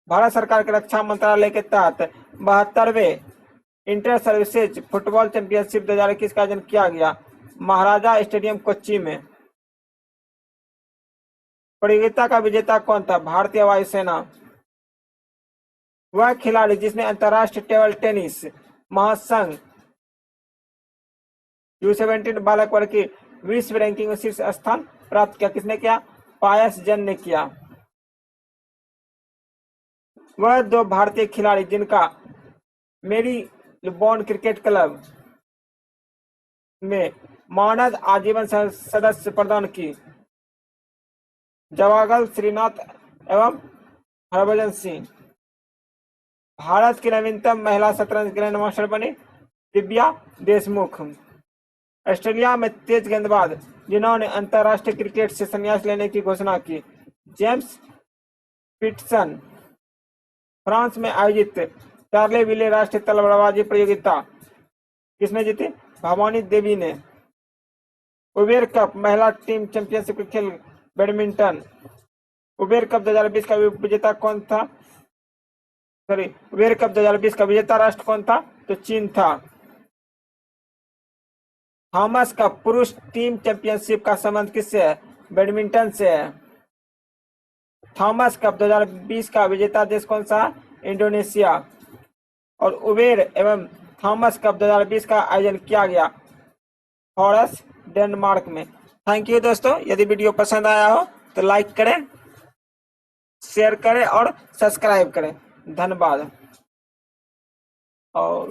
भारत सरकार के रक्षा मंत्रालय के तहत 72वें इंटर सर्विसेज फुटबॉल चैंपियनशिप 2021 का आयोजन किया गया महाराजा स्टेडियम कोच्चि में। प्रतियोगिता का विजेता कौन था? भारतीय वायुसेना। वह खिलाड़ी जिसने अंतर्राष्ट्रीय टेबल टेनिस महासंघ U17 बालक वर्ग की विश्व रैंकिंग में शीर्ष स्थान प्राप्त किया, किसने किया? पायस जैन ने किया। वह 2 भारतीय खिलाड़ी जिनका मेरीलबोर्न क्रिकेट क्लब में मानद आजीवन सदस्य प्रदान की जवागल श्रीनाथ एवं हरभजन सिंह। भारत की नवीनतम महिला शतरंज ग्रैंड मास्टर बनी दिव्या देशमुख। ऑस्ट्रेलिया में तेज गेंदबाज जिन्होंने अंतर्राष्ट्रीय क्रिकेट से संन्यास लेने की घोषणा की, जेम्स पीटरसन। फ्रांस में आयोजित चार्लेविले राष्ट्रीय तलवारबाजी प्रतियोगिता किसने जीती? भवानी देवी ने। उबेर कप महिला टीम चैंपियनशिप खेल बैडमिंटन उबेर कप 2020 का विजेता कौन था? उबेर कप 2020 का विजेता राष्ट्र कौन था? तो चीन था। थॉमस कप पुरुष टीम चैंपियनशिप का संबंध किससे है? बैडमिंटन से है। थॉमस कप 2020 का विजेता देश कौन सा? इंडोनेशिया। और उबेर एवं थॉमस कप 2020 का आयोजन किया गया फॉरेस्ट डेनमार्क में। थैंक यू दोस्तों। यदि वीडियो पसंद आया हो तो लाइक करें, शेयर करें और सब्सक्राइब करें। धन्यवाद। और